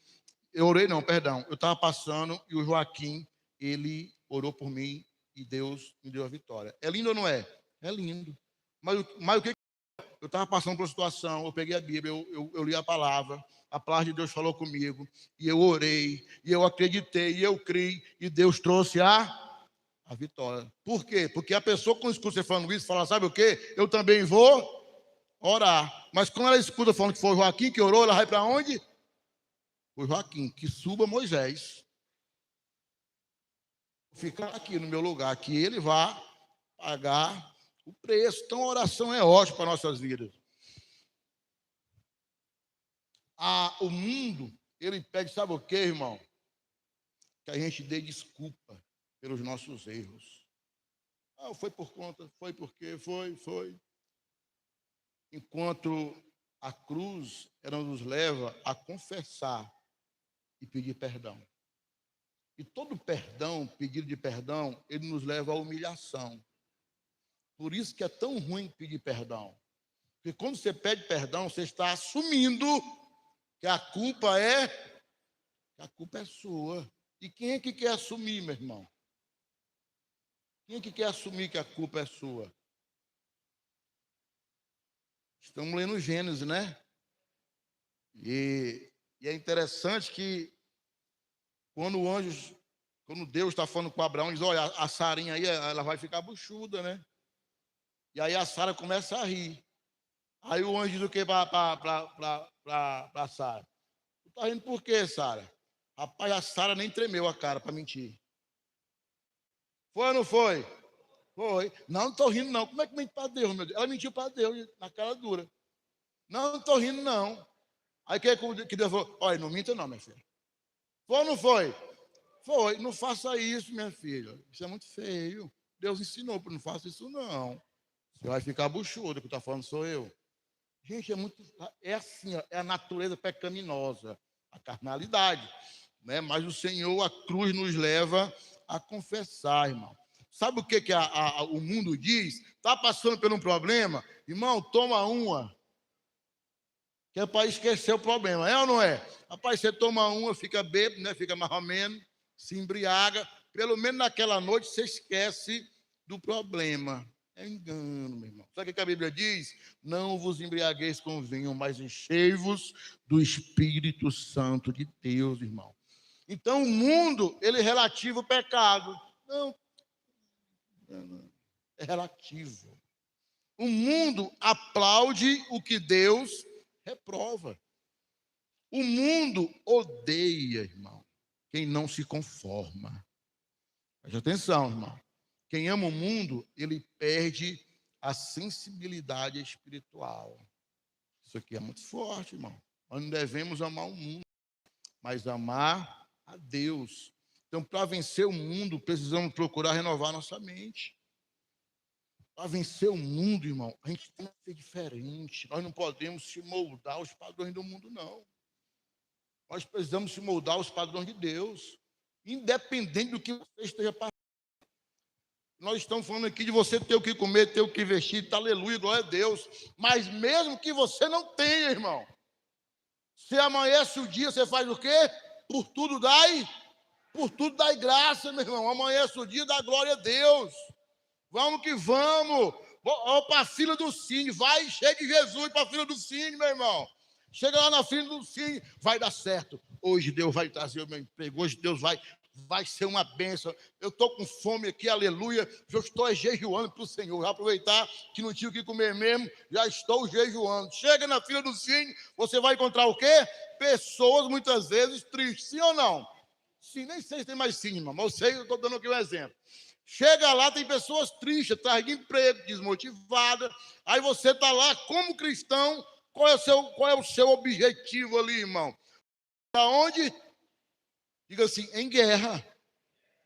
não, perdão. Eu estava passando e o Joaquim, ele orou por mim e Deus me deu a vitória. É lindo ou não é? É lindo. Mas o que eu estava passando por uma situação, eu peguei a Bíblia, eu li a palavra de Deus falou comigo, e eu orei, e eu acreditei, e eu criei, e Deus trouxe a vitória. Por quê? Porque a pessoa, quando escuta você falando isso, fala, sabe o quê? Eu também vou orar. Mas quando ela escuta falando que foi o Joaquim que orou, ela vai para onde? O Joaquim, que suba Moisés. Fica aqui no meu lugar, que ele vá pagar o preço. Então a oração é ótima para nossas vidas. O mundo, ele pede, sabe o que, irmão? Que a gente dê desculpa pelos nossos erros. Ah, foi por conta, foi porque, foi. Enquanto a cruz, ela nos leva a confessar e pedir perdão. E todo perdão, pedido de perdão, ele nos leva à humilhação. Por isso que é tão ruim pedir perdão. Porque quando você pede perdão, você está assumindo que a culpa é sua. E quem é que quer assumir, meu irmão? Quem é que quer assumir que a culpa é sua? Estamos lendo Gênesis, né? E é interessante que quando Deus está falando com Abraão, diz, olha, a Sarinha aí, ela vai ficar buchuda, né? E aí a Sara começa a rir. Aí o anjo diz o que para Sara? Tu tá rindo por quê, Sara? Rapaz, a Sara nem tremeu a cara para mentir. Foi ou não foi? Foi. Não estou rindo, não. Como é que mente para Deus, meu Deus? Ela mentiu para Deus, na cara dura. Não estou rindo, não. Aí que Deus falou? Olha, não minta não, minha filha. Foi ou não foi? Foi. Não faça isso, minha filha. Isso é muito feio. Deus ensinou para não faça isso, não. Você vai ficar buchudo, que está falando sou eu. Gente, é assim, ó, é a natureza pecaminosa, a carnalidade, né? Mas o Senhor, a cruz nos leva a confessar, irmão. Sabe o que o mundo diz? Está passando por um problema? Irmão, toma uma, que é para esquecer o problema, é ou não é? Rapaz, você toma uma, fica bêbado, né? Fica mais ou menos, se embriaga, pelo menos naquela noite você esquece do problema. É engano, meu irmão. Sabe o que a Bíblia diz? Não vos embriagueis com vinho, mas enchei-vos do Espírito Santo de Deus, irmão. Então, o mundo, ele é relativo ao pecado. Não, é relativo. O mundo aplaude o que Deus reprova. O mundo odeia, irmão, quem não se conforma. Preste atenção, irmão. Quem ama o mundo, ele perde a sensibilidade espiritual. Isso aqui é muito forte, irmão. Nós não devemos amar o mundo, mas amar a Deus. Então, para vencer o mundo, precisamos procurar renovar nossa mente. Para vencer o mundo, irmão, a gente tem que ser diferente. Nós não podemos se moldar aos padrões do mundo, não. Nós precisamos se moldar aos padrões de Deus, independente do que você esteja passando. Nós estamos falando aqui de você ter o que comer, ter o que vestir, tá, aleluia, glória a Deus. Mas mesmo que você não tenha, irmão, se amanhece o dia, você faz o quê? Por tudo dai graça, meu irmão. Amanhece o dia, dá glória a Deus. Vamos que vamos. Ó, para a fila do Cine, vai, chega Jesus para a fila do Cine, meu irmão. Chega lá na fila do Cine, vai dar certo. Hoje Deus vai trazer o meu emprego, hoje Deus vai ser uma bênção. Eu estou com fome aqui, aleluia. Eu estou jejuando para o Senhor. Vou aproveitar que não tinha o que comer mesmo, já estou jejuando. Chega na fila do Cine, você vai encontrar o quê? Pessoas muitas vezes tristes, sim ou não? Sim, nem sei se tem mais sim, irmão, mas eu sei, eu estou dando aqui um exemplo. Chega lá, tem pessoas tristes, atrás de emprego, desmotivadas. Aí você está lá como cristão, qual é o seu objetivo ali, irmão? Para onde? Diga assim, em guerra.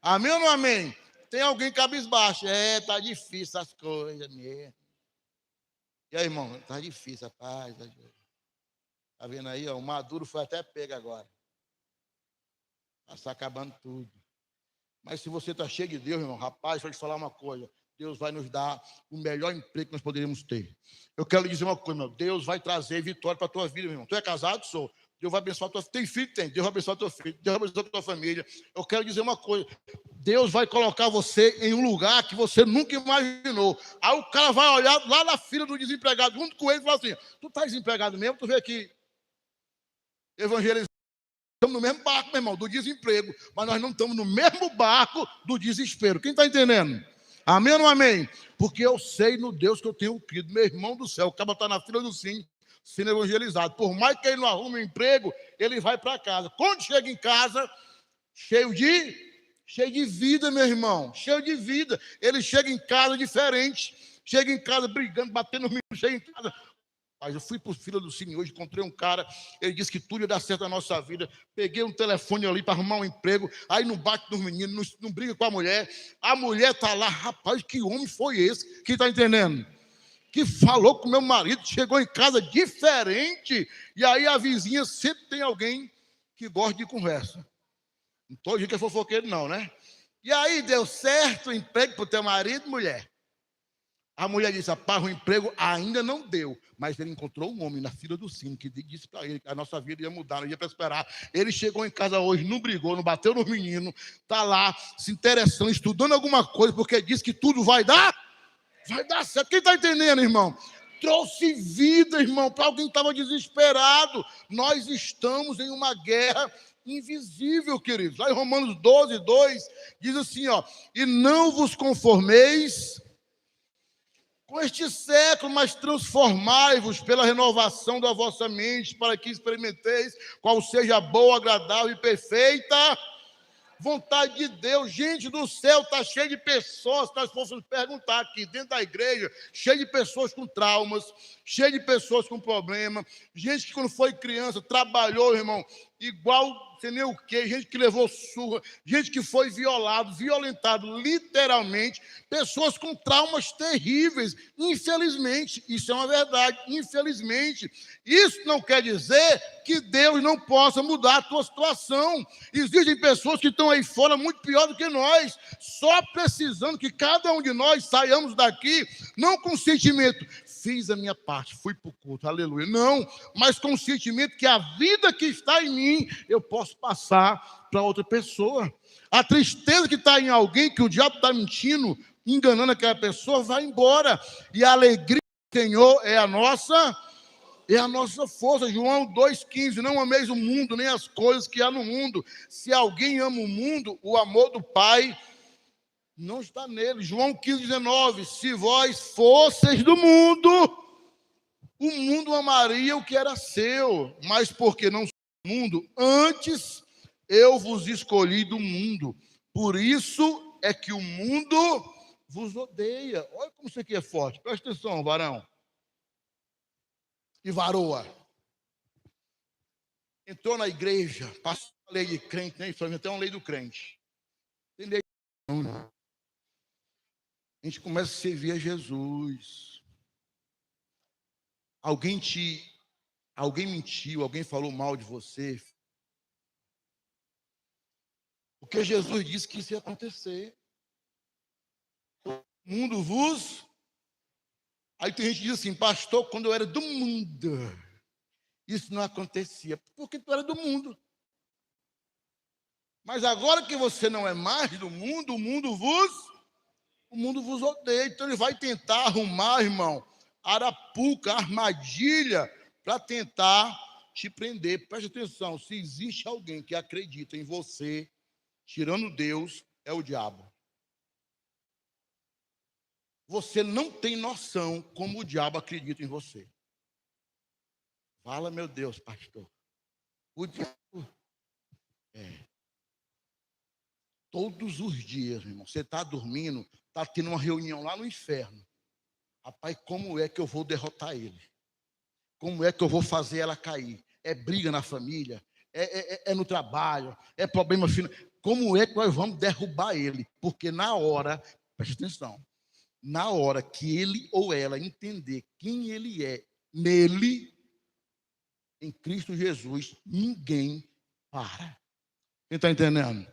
Amém ou não amém? Tem alguém cabisbaixo. Tá difícil as coisas mesmo. E aí, irmão, tá difícil, rapaz. Tá vendo aí, ó, o Maduro foi até pego agora. Está acabando tudo. Mas se você está cheio de Deus, irmão, rapaz, vou te falar uma coisa. Deus vai nos dar o melhor emprego que nós poderíamos ter. Eu quero lhe dizer uma coisa, meu. Deus vai trazer vitória para a tua vida, meu irmão. Tu é casado? Sou. Deus vai abençoar a tua filha. Tem filho? Tem. Deus vai abençoar a tua filha. Deus vai abençoar a tua família. Eu quero dizer uma coisa. Deus vai colocar você em um lugar que você nunca imaginou. Aí o cara vai olhar lá na fila do desempregado, junto com ele, e falar assim, tu tá desempregado mesmo? Tu vê aqui, evangelizando. Estamos no mesmo barco, meu irmão, do desemprego. Mas nós não estamos no mesmo barco do desespero. Quem está entendendo? Amém ou não amém? Porque eu sei no Deus que eu tenho crido. Meu irmão do céu, o cara está na fila do sim, sendo evangelizado. Por mais que ele não arrume um emprego, ele vai para casa. Quando chega em casa, cheio de vida, meu irmão. Cheio de vida. Ele chega em casa diferente. Chega em casa brigando, batendo no menino. Chega em casa rapaz, eu fui para o Fila do Cine hoje, encontrei um cara, ele disse que tudo ia dar certo na nossa vida. Peguei um telefone ali para arrumar um emprego, aí não bate nos meninos, não briga com a mulher está lá, rapaz, que homem foi esse? Que está entendendo? Que falou com meu marido, chegou em casa diferente, e aí a vizinha sempre tem alguém que gosta de conversa. Não estou dizendo que é fofoqueiro, não, né? E aí deu certo o emprego para o teu marido, mulher? A mulher disse, rapaz, o emprego ainda não deu, mas ele encontrou um homem na fila do Cine que disse para ele que a nossa vida ia mudar, não ia para esperar. Ele chegou em casa hoje, não brigou, não bateu nos meninos, está lá se interessando, estudando alguma coisa, porque disse que tudo vai dar certo. Quem está entendendo, irmão? Trouxe vida, irmão, para alguém que estava desesperado. Nós estamos em uma guerra invisível, queridos. Lá em Romanos 12, 2, diz assim, ó, e não vos conformeis com este século, mas transformai-vos pela renovação da vossa mente, para que experimenteis qual seja a boa, agradável e perfeita vontade de Deus. Gente do céu, está cheio de pessoas, nós fossemos perguntar aqui dentro da igreja, cheio de pessoas com traumas, cheio de pessoas com problema, gente que quando foi criança trabalhou, irmão, igual sei nem o quê, gente que levou surra, gente que foi violentado literalmente, pessoas com traumas terríveis, infelizmente, isso é uma verdade, infelizmente. Isso não quer dizer que Deus não possa mudar a tua situação. Existem pessoas que estão aí fora muito pior do que nós, só precisando que cada um de nós saiamos daqui, não com sentimento, fiz a minha parte, fui para o culto, aleluia, não, mas com o sentimento que a vida que está em mim, eu posso passar para outra pessoa. A tristeza que está em alguém, que o diabo está mentindo, enganando aquela pessoa, vai embora, e a alegria do Senhor é a nossa força. João 2,15, não ameis o mundo, nem as coisas que há no mundo. Se alguém ama o mundo, o amor do Pai não está nele. João 15,19, se vós fosseis do mundo, o mundo amaria o que era seu, mas porque não sou do mundo, antes eu vos escolhi do mundo. Por isso é que o mundo vos odeia. Olha como isso aqui é forte. Presta atenção, varão e varoa. Entrou na igreja, passou a lei de crente, né? Isso até uma lei do crente. Tem lei não, né? A gente começa a servir a Jesus. Alguém mentiu, alguém falou mal de você. Porque Jesus disse que isso ia acontecer. O mundo vos... Aí tem gente que diz assim, pastor, quando eu era do mundo, isso não acontecia. Porque tu era do mundo. Mas agora que você não é mais do mundo, o mundo vos odeia. Então ele vai tentar arrumar, irmão, arapuca, armadilha, para tentar te prender. Preste atenção, se existe alguém que acredita em você, tirando Deus, é o diabo. Você não tem noção como o diabo acredita em você. Fala, meu Deus, pastor. O diabo todos os dias, meu irmão, você está dormindo, está tendo uma reunião lá no inferno. Rapaz, como é que eu vou derrotar ele? Como é que eu vou fazer ela cair? É briga na família, é no trabalho, é problema financeiro. Como é que nós vamos derrubar ele? Porque na hora, preste atenção, na hora que ele ou ela entender quem ele é nele, em Cristo Jesus, ninguém para. Quem está entendendo?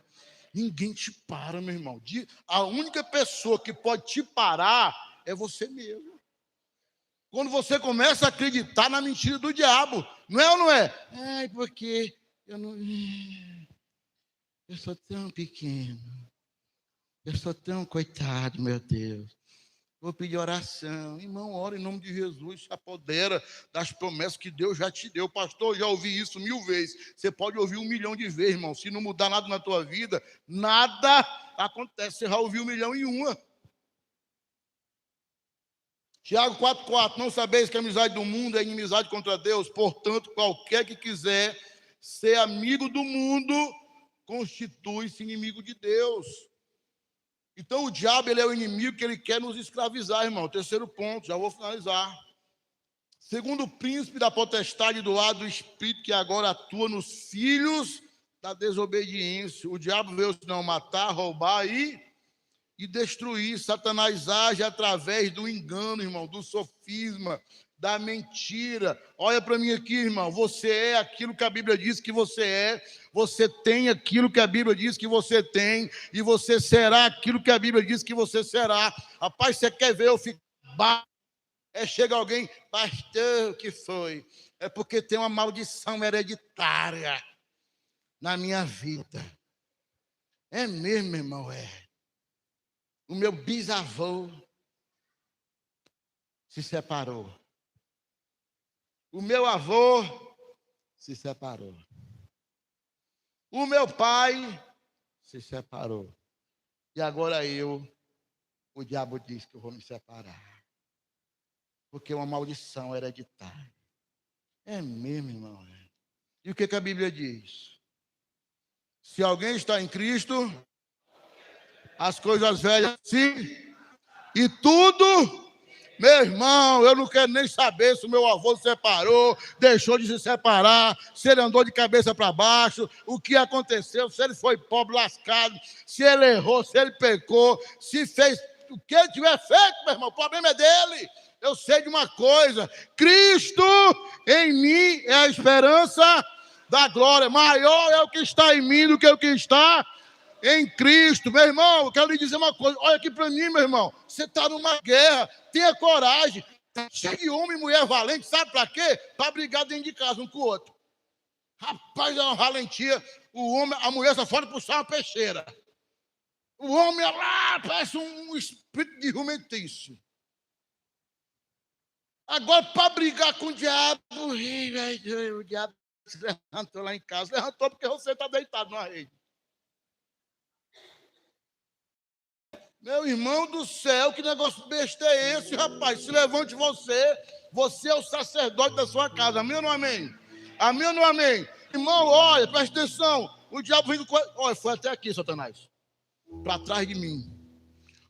Ninguém te para, meu irmão. A única pessoa que pode te parar é você mesmo. Quando você começa a acreditar na mentira do diabo. Não é ou não é? Ai, porque eu sou tão pequeno. Eu sou tão coitado, meu Deus. Vou pedir oração. Irmão, ora em nome de Jesus, se apodera das promessas que Deus já te deu. Pastor, já ouvi isso 1000 vezes. Você pode ouvir 1 milhão de vezes, irmão. Se não mudar nada na tua vida, nada acontece. Você já ouviu 1.000.001. Tiago 4,4, não sabeis que a amizade do mundo é inimizade contra Deus? Portanto, qualquer que quiser ser amigo do mundo, constitui-se inimigo de Deus. Então o diabo, ele é o inimigo que ele quer nos escravizar, irmão. Terceiro ponto, já vou finalizar. segundo o príncipe da potestade do ar do Espírito que agora atua nos filhos da desobediência. O diabo veio senão matar, roubar e destruir. Satanás age através do engano, irmão, do sofisma, da mentira. Olha para mim aqui, irmão. Você é aquilo que a Bíblia diz que você é. Você tem aquilo que a Bíblia diz que você tem. E você será aquilo que a Bíblia diz que você será. Rapaz, você quer ver eu ficar... chega alguém, pastor, o que foi? É porque tem uma maldição hereditária na minha vida. É mesmo, irmão, é. O meu bisavô se separou. O meu avô se separou. O meu pai se separou. E agora o diabo diz que eu vou me separar. Porque é uma maldição hereditária. É mesmo, irmão. E o que a Bíblia diz? Se alguém está em Cristo, as coisas velhas sim, e tudo... Meu irmão, eu não quero nem saber se o meu avô se separou, deixou de se separar, se ele andou de cabeça para baixo, o que aconteceu, se ele foi pobre, lascado, se ele errou, se ele pecou, se fez o que ele tiver feito, meu irmão, o problema é dele. Eu sei de uma coisa, Cristo em mim é a esperança da glória. Maior é o que está em mim do que o que está em Cristo. Meu irmão, eu quero lhe dizer uma coisa. Olha aqui para mim, meu irmão. Você está numa guerra. Tenha coragem. Cheio de homem e mulher valente. Sabe para quê? Para brigar dentro de casa um com o outro. Rapaz, é uma valentia. O homem, a mulher só fora puxar uma peixeira. O homem é lá, parece um espírito de jumentício. Agora, para brigar com o diabo, o diabo se levantou lá em casa. Levantou porque você está deitado na rede. Meu irmão do céu, que negócio besta é esse, rapaz? Se levante você. Você é o sacerdote da sua casa. Amém ou não amém? Amém ou não amém? Irmão, olha, presta atenção. O diabo vindo com... Olha, foi até aqui, Satanás. Para trás de mim.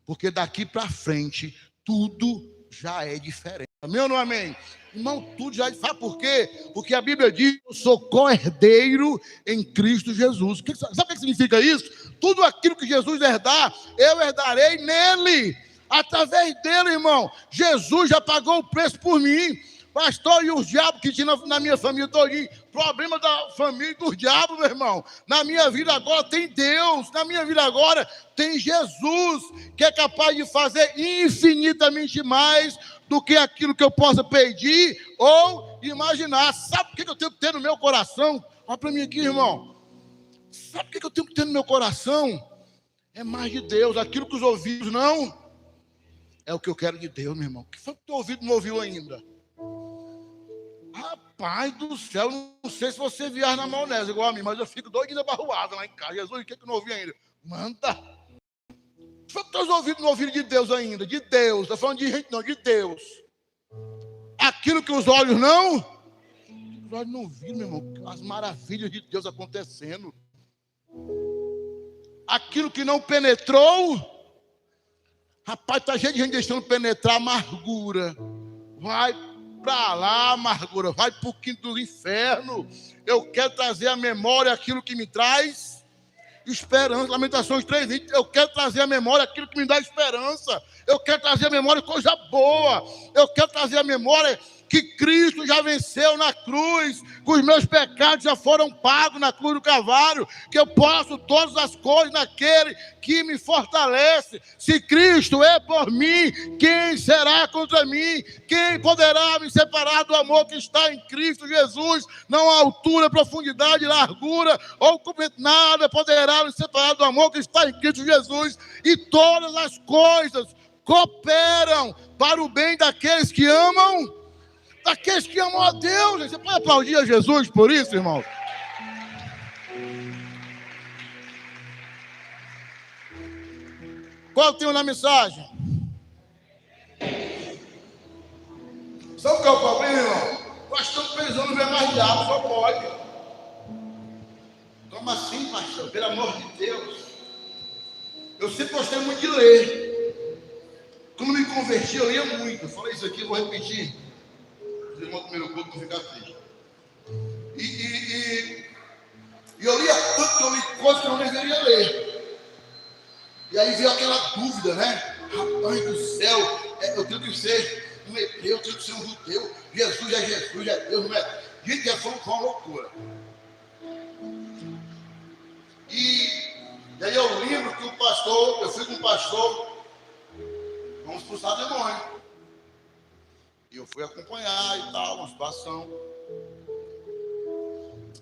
Porque daqui para frente, tudo já é diferente. Amém ou não amém? Irmão, tudo já é diferente. Sabe por quê? Porque a Bíblia diz que eu sou co-herdeiro em Cristo Jesus. Sabe o que significa isso? Tudo aquilo que Jesus herdar, eu herdarei nele. Através dele, irmão. Jesus já pagou o preço por mim. Pastor, e os diabos que tinha na minha família todinha? Problema da família dos diabos, meu irmão. Na minha vida agora tem Deus. Na minha vida agora tem Jesus, que é capaz de fazer infinitamente mais do que aquilo que eu possa pedir ou imaginar. Sabe o que eu tenho que ter no meu coração? Olha para mim aqui, irmão. Sabe o que eu tenho que ter no meu coração? É mais de Deus. Aquilo que os ouvidos não, é o que eu quero de Deus, meu irmão. O que foi que o teu ouvido não ouviu ainda? Rapaz do céu, não sei se você viaja na maionese igual a mim, mas eu fico doido da barruada lá em casa. Jesus, o que eu não ouvi ainda? Manda. Foi que os teus ouvidos não ouviram de Deus ainda. De Deus. Estou falando de gente não, de Deus. Aquilo que os olhos não... Os olhos não viram, meu irmão. As maravilhas de Deus acontecendo. Aquilo que não penetrou... Rapaz, está cheio de gente deixando penetrar amargura. Vai para lá, amargura. Vai para o quinto do inferno. Eu quero trazer à memória aquilo que me traz esperança. Lamentações 3:20. Eu quero trazer à memória aquilo que me dá esperança. Eu quero trazer à memória coisa boa. Eu quero trazer à memória que Cristo já venceu na cruz, que os meus pecados já foram pagos na cruz do Calvário, que eu posso todas as coisas naquele que me fortalece. Se Cristo é por mim, quem será contra mim? Quem poderá me separar do amor que está em Cristo Jesus? Não há altura, profundidade, largura ou comprimento, nada poderá me separar do amor que está em Cristo Jesus. E todas as coisas cooperam para o bem daqueles que amam a Deus. Você pode aplaudir a Jesus por isso, irmão? Qual tem na mensagem? Sabe qual é o problema, irmão? Nós estamos pensando ver mais diabo, só pode. Como assim, pastor? Pelo amor de Deus. Eu sempre gostei muito de ler. Quando me converti, eu lia muito. Eu falei isso aqui, vou repetir. conto no meu corpo, não ficar triste. E eu lia tanto que eu li coisas que eu não deveria ler. E aí veio aquela dúvida, né? Rapaz do céu, eu tenho que ser um hebreu, eu tenho que ser um judeu. Jesus, é Deus, não é? Gente, foi uma loucura. E aí eu lembro que o pastor, eu fui com o pastor, vamos expulsar demônio. E eu fui acompanhar e tal, uma situação.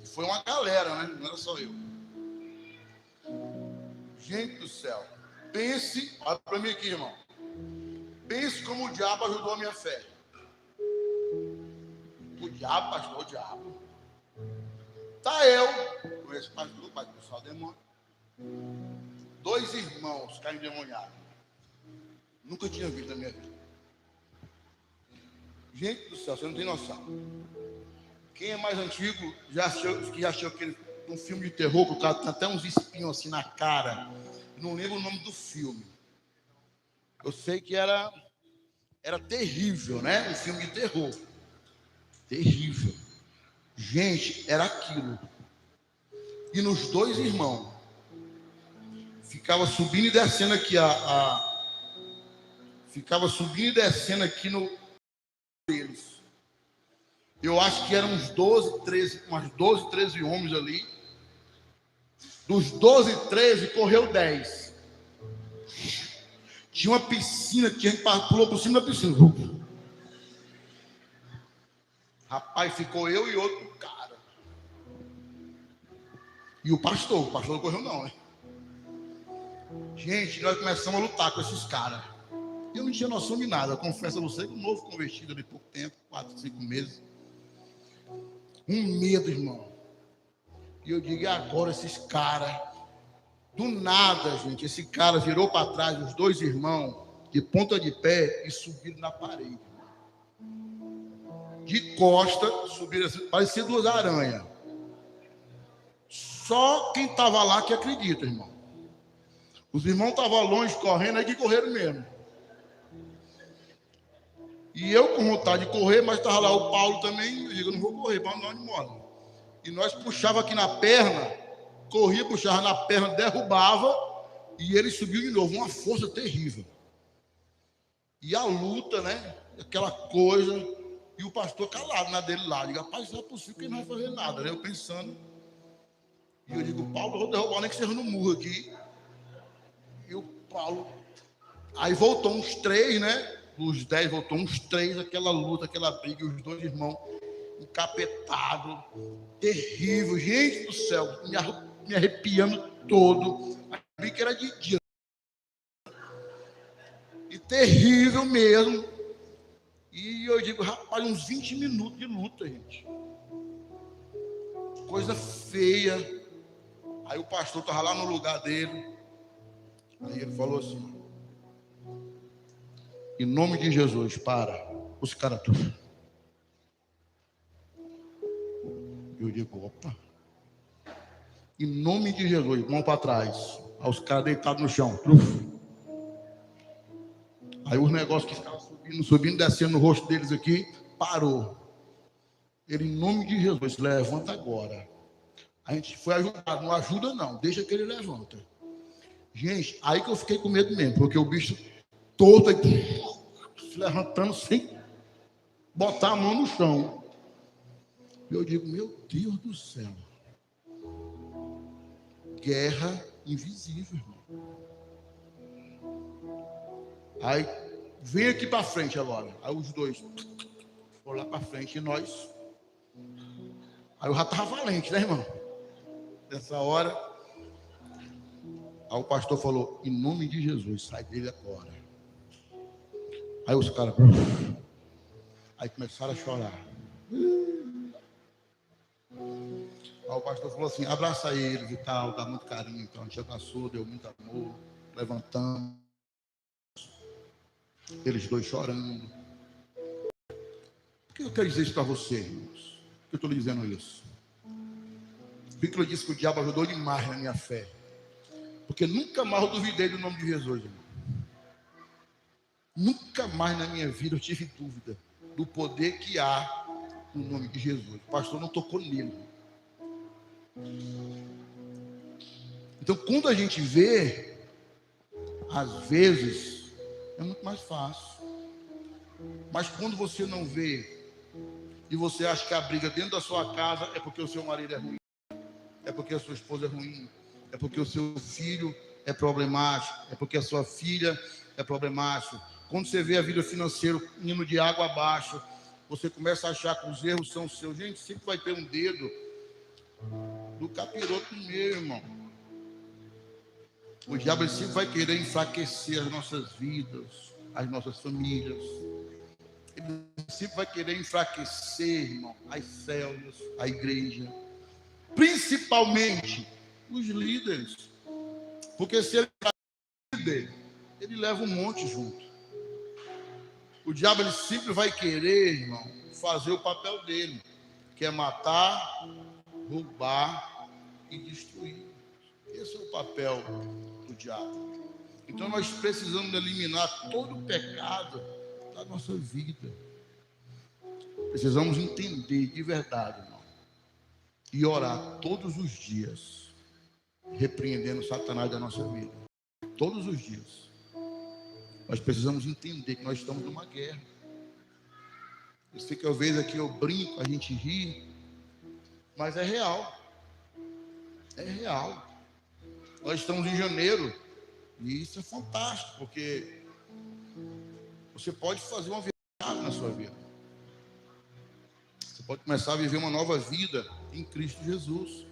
E foi uma galera, né? Não era só eu. Gente do céu, pense, olha para mim aqui, irmão. Pense como o diabo ajudou a minha fé. O diabo, pastor, o diabo. Tá eu, com esse pastor, vai expulsar o demônio. 2 irmãos caem endemoniados. Nunca tinha visto na minha vida. Gente do céu, você não tem noção. Quem é mais antigo já achou aquele um filme de terror que o cara tem até uns espinhos assim na cara. Não lembro o nome do filme. Eu sei que era terrível, né? Um filme de terror. Terrível. Gente, era aquilo. E nos 2 irmãos ficava subindo e descendo aqui ficava subindo e descendo aqui no deles. Eu acho que eram uns 12, 13 homens ali. Dos 12, 13, correu 10. Tinha uma piscina que a gente pulou por cima da piscina. Rapaz, ficou eu e outro cara. E o pastor não correu não, né? Gente, nós começamos a lutar com esses caras. Eu não tinha noção de nada. Eu confesso a você que um novo convertido de pouco tempo, 4, 5 meses. Um medo, irmão. E eu digo, e agora esses caras? Do nada, gente, esse cara virou para trás, os 2 irmãos, de ponta de pé, e subiram na parede. De costa, subiram assim, parecia 2 aranhas. Só quem estava lá que acredita, irmão. Os irmãos estavam longe, correndo, aí que correram mesmo. E eu com vontade de correr, mas estava lá o Paulo também, eu digo, eu não vou correr, para onde mora. E nós puxava aqui na perna, corria, puxava na perna, derrubava, e ele subiu de novo, uma força terrível. E a luta, né, aquela coisa, e o pastor calado na dele lá, digo, rapaz, não é possível que ele não vai fazer nada, né? Eu pensando, e eu digo, Paulo, eu vou derrubar, nem que seja no murro aqui. E o Paulo, aí voltou uns 3, né, os 10 voltou uns 3, aquela luta, aquela briga, e os 2 irmãos encapetados, terrível, gente do céu, me arrepiando todo, vi que era de dia, e terrível mesmo, e eu digo, rapaz, uns 20 minutos de luta, gente, coisa feia. Aí o pastor estava lá no lugar dele, aí ele falou assim, em nome de Jesus, para, os caras tudo. Eu digo, opa. Em nome de Jesus, mão para trás. Aí os caras deitados no chão. Aí os negócios que ficavam subindo, descendo no rosto deles aqui, parou. Ele, em nome de Jesus, levanta agora. A gente foi ajudado, não ajuda não, deixa que ele levanta. Gente, aí que eu fiquei com medo mesmo, porque o bicho todo aqui, se levantando sem botar a mão no chão. Eu digo, meu Deus do céu. Guerra invisível, irmão. Aí, vem aqui para frente agora. Aí os 2 foram lá para frente e nós. Aí eu já estava valente, né, irmão? Nessa hora, aí o pastor falou, em nome de Jesus, sai dele agora. Aí os caras, aí começaram a chorar. Aí o pastor falou assim, abraça eles e tal, dá muito carinho. Então a gente abraçou, deu muito amor, levantamos. Eles 2 chorando. Por que eu quero dizer isso para você, irmãos? Por que eu estou lhe dizendo isso? A Bíblia diz que o diabo ajudou demais na minha fé. Porque nunca mais eu duvidei do nome de Jesus, irmão. Nunca mais na minha vida eu tive dúvida do poder que há no nome de Jesus. O pastor não tocou nele. Então, quando a gente vê, às vezes, é muito mais fácil. Mas quando você não vê, e você acha que a briga dentro da sua casa é porque o seu marido é ruim, é porque a sua esposa é ruim, é porque o seu filho é problemático, é porque a sua filha é problemática. Quando você vê a vida financeira indo de água abaixo, você começa a achar que os erros são seus. Gente, sempre vai ter um dedo do capiroto no meio, irmão. O diabo sempre vai querer enfraquecer as nossas vidas, as nossas famílias. Ele sempre vai querer enfraquecer, irmão, as células, a igreja. Principalmente os líderes. Porque se ele é líder, ele leva um monte junto. O diabo ele sempre vai querer, irmão, fazer o papel dele, que é matar, roubar e destruir. Esse é o papel do diabo. Então nós precisamos eliminar todo o pecado da nossa vida. Precisamos entender de verdade, irmão, e orar todos os dias, repreendendo Satanás da nossa vida. Todos os dias. Nós precisamos entender que nós estamos numa guerra. Eu sei que às vezes aqui eu brinco, a gente ri, mas é real. É real. Nós estamos em janeiro e isso é fantástico, porque você pode fazer uma virada na sua vida. Você pode começar a viver uma nova vida em Cristo Jesus.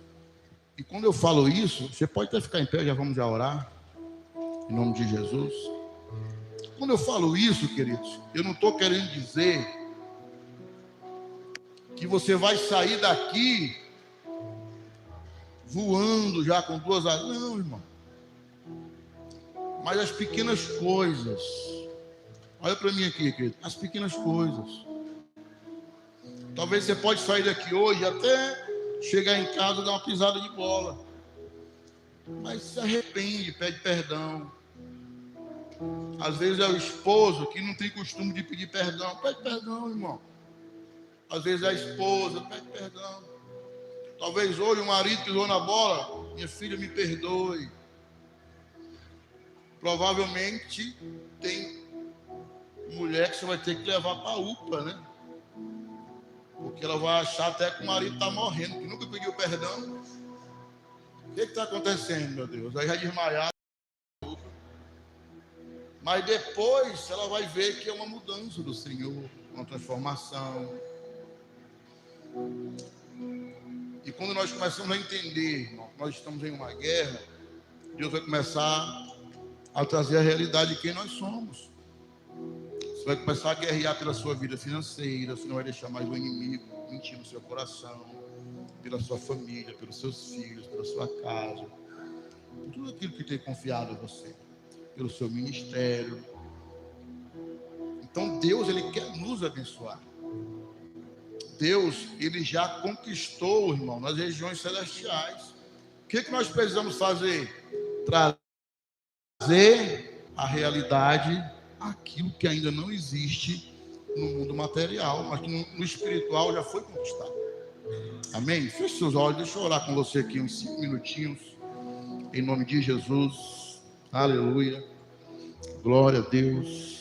E quando eu falo isso, você pode até ficar em pé, já orar, em nome de Jesus. Quando eu falo isso, queridos, eu não estou querendo dizer que você vai sair daqui voando já com 2 asas. Não, irmão. Mas as pequenas coisas. Olha para mim aqui, querido. As pequenas coisas. Talvez você pode sair daqui hoje até chegar em casa e dar uma pisada de bola. Mas se arrepende, pede perdão. Às vezes é o esposo que não tem costume de pedir perdão. Pede perdão, irmão. Às vezes é a esposa, pede perdão. Talvez hoje o marido pisou na bola. Minha filha, me perdoe. Provavelmente tem mulher que você vai ter que levar para a UPA, né? Porque ela vai achar até que o marido está morrendo, que nunca pediu perdão. O que está acontecendo, meu Deus? Aí já desmaiaram. Mas depois ela vai ver que é uma mudança do Senhor, uma transformação. E quando nós começamos a entender, irmão, que nós estamos em uma guerra, Deus vai começar a trazer a realidade de quem nós somos. Você vai começar a guerrear pela sua vida financeira, você não vai deixar mais o inimigo mentir no seu coração, pela sua família, pelos seus filhos, pela sua casa, por tudo aquilo que tem confiado em você, pelo seu ministério. Então Deus, Ele quer nos abençoar. Deus, Ele já conquistou, irmão, nas regiões celestiais. O que nós precisamos fazer? Trazer a realidade aquilo que ainda não existe no mundo material, mas que no espiritual já foi conquistado. Amém? Feche seus olhos, deixa eu orar com você aqui uns 5 minutinhos, em nome de Jesus. Aleluia. Glória a Deus.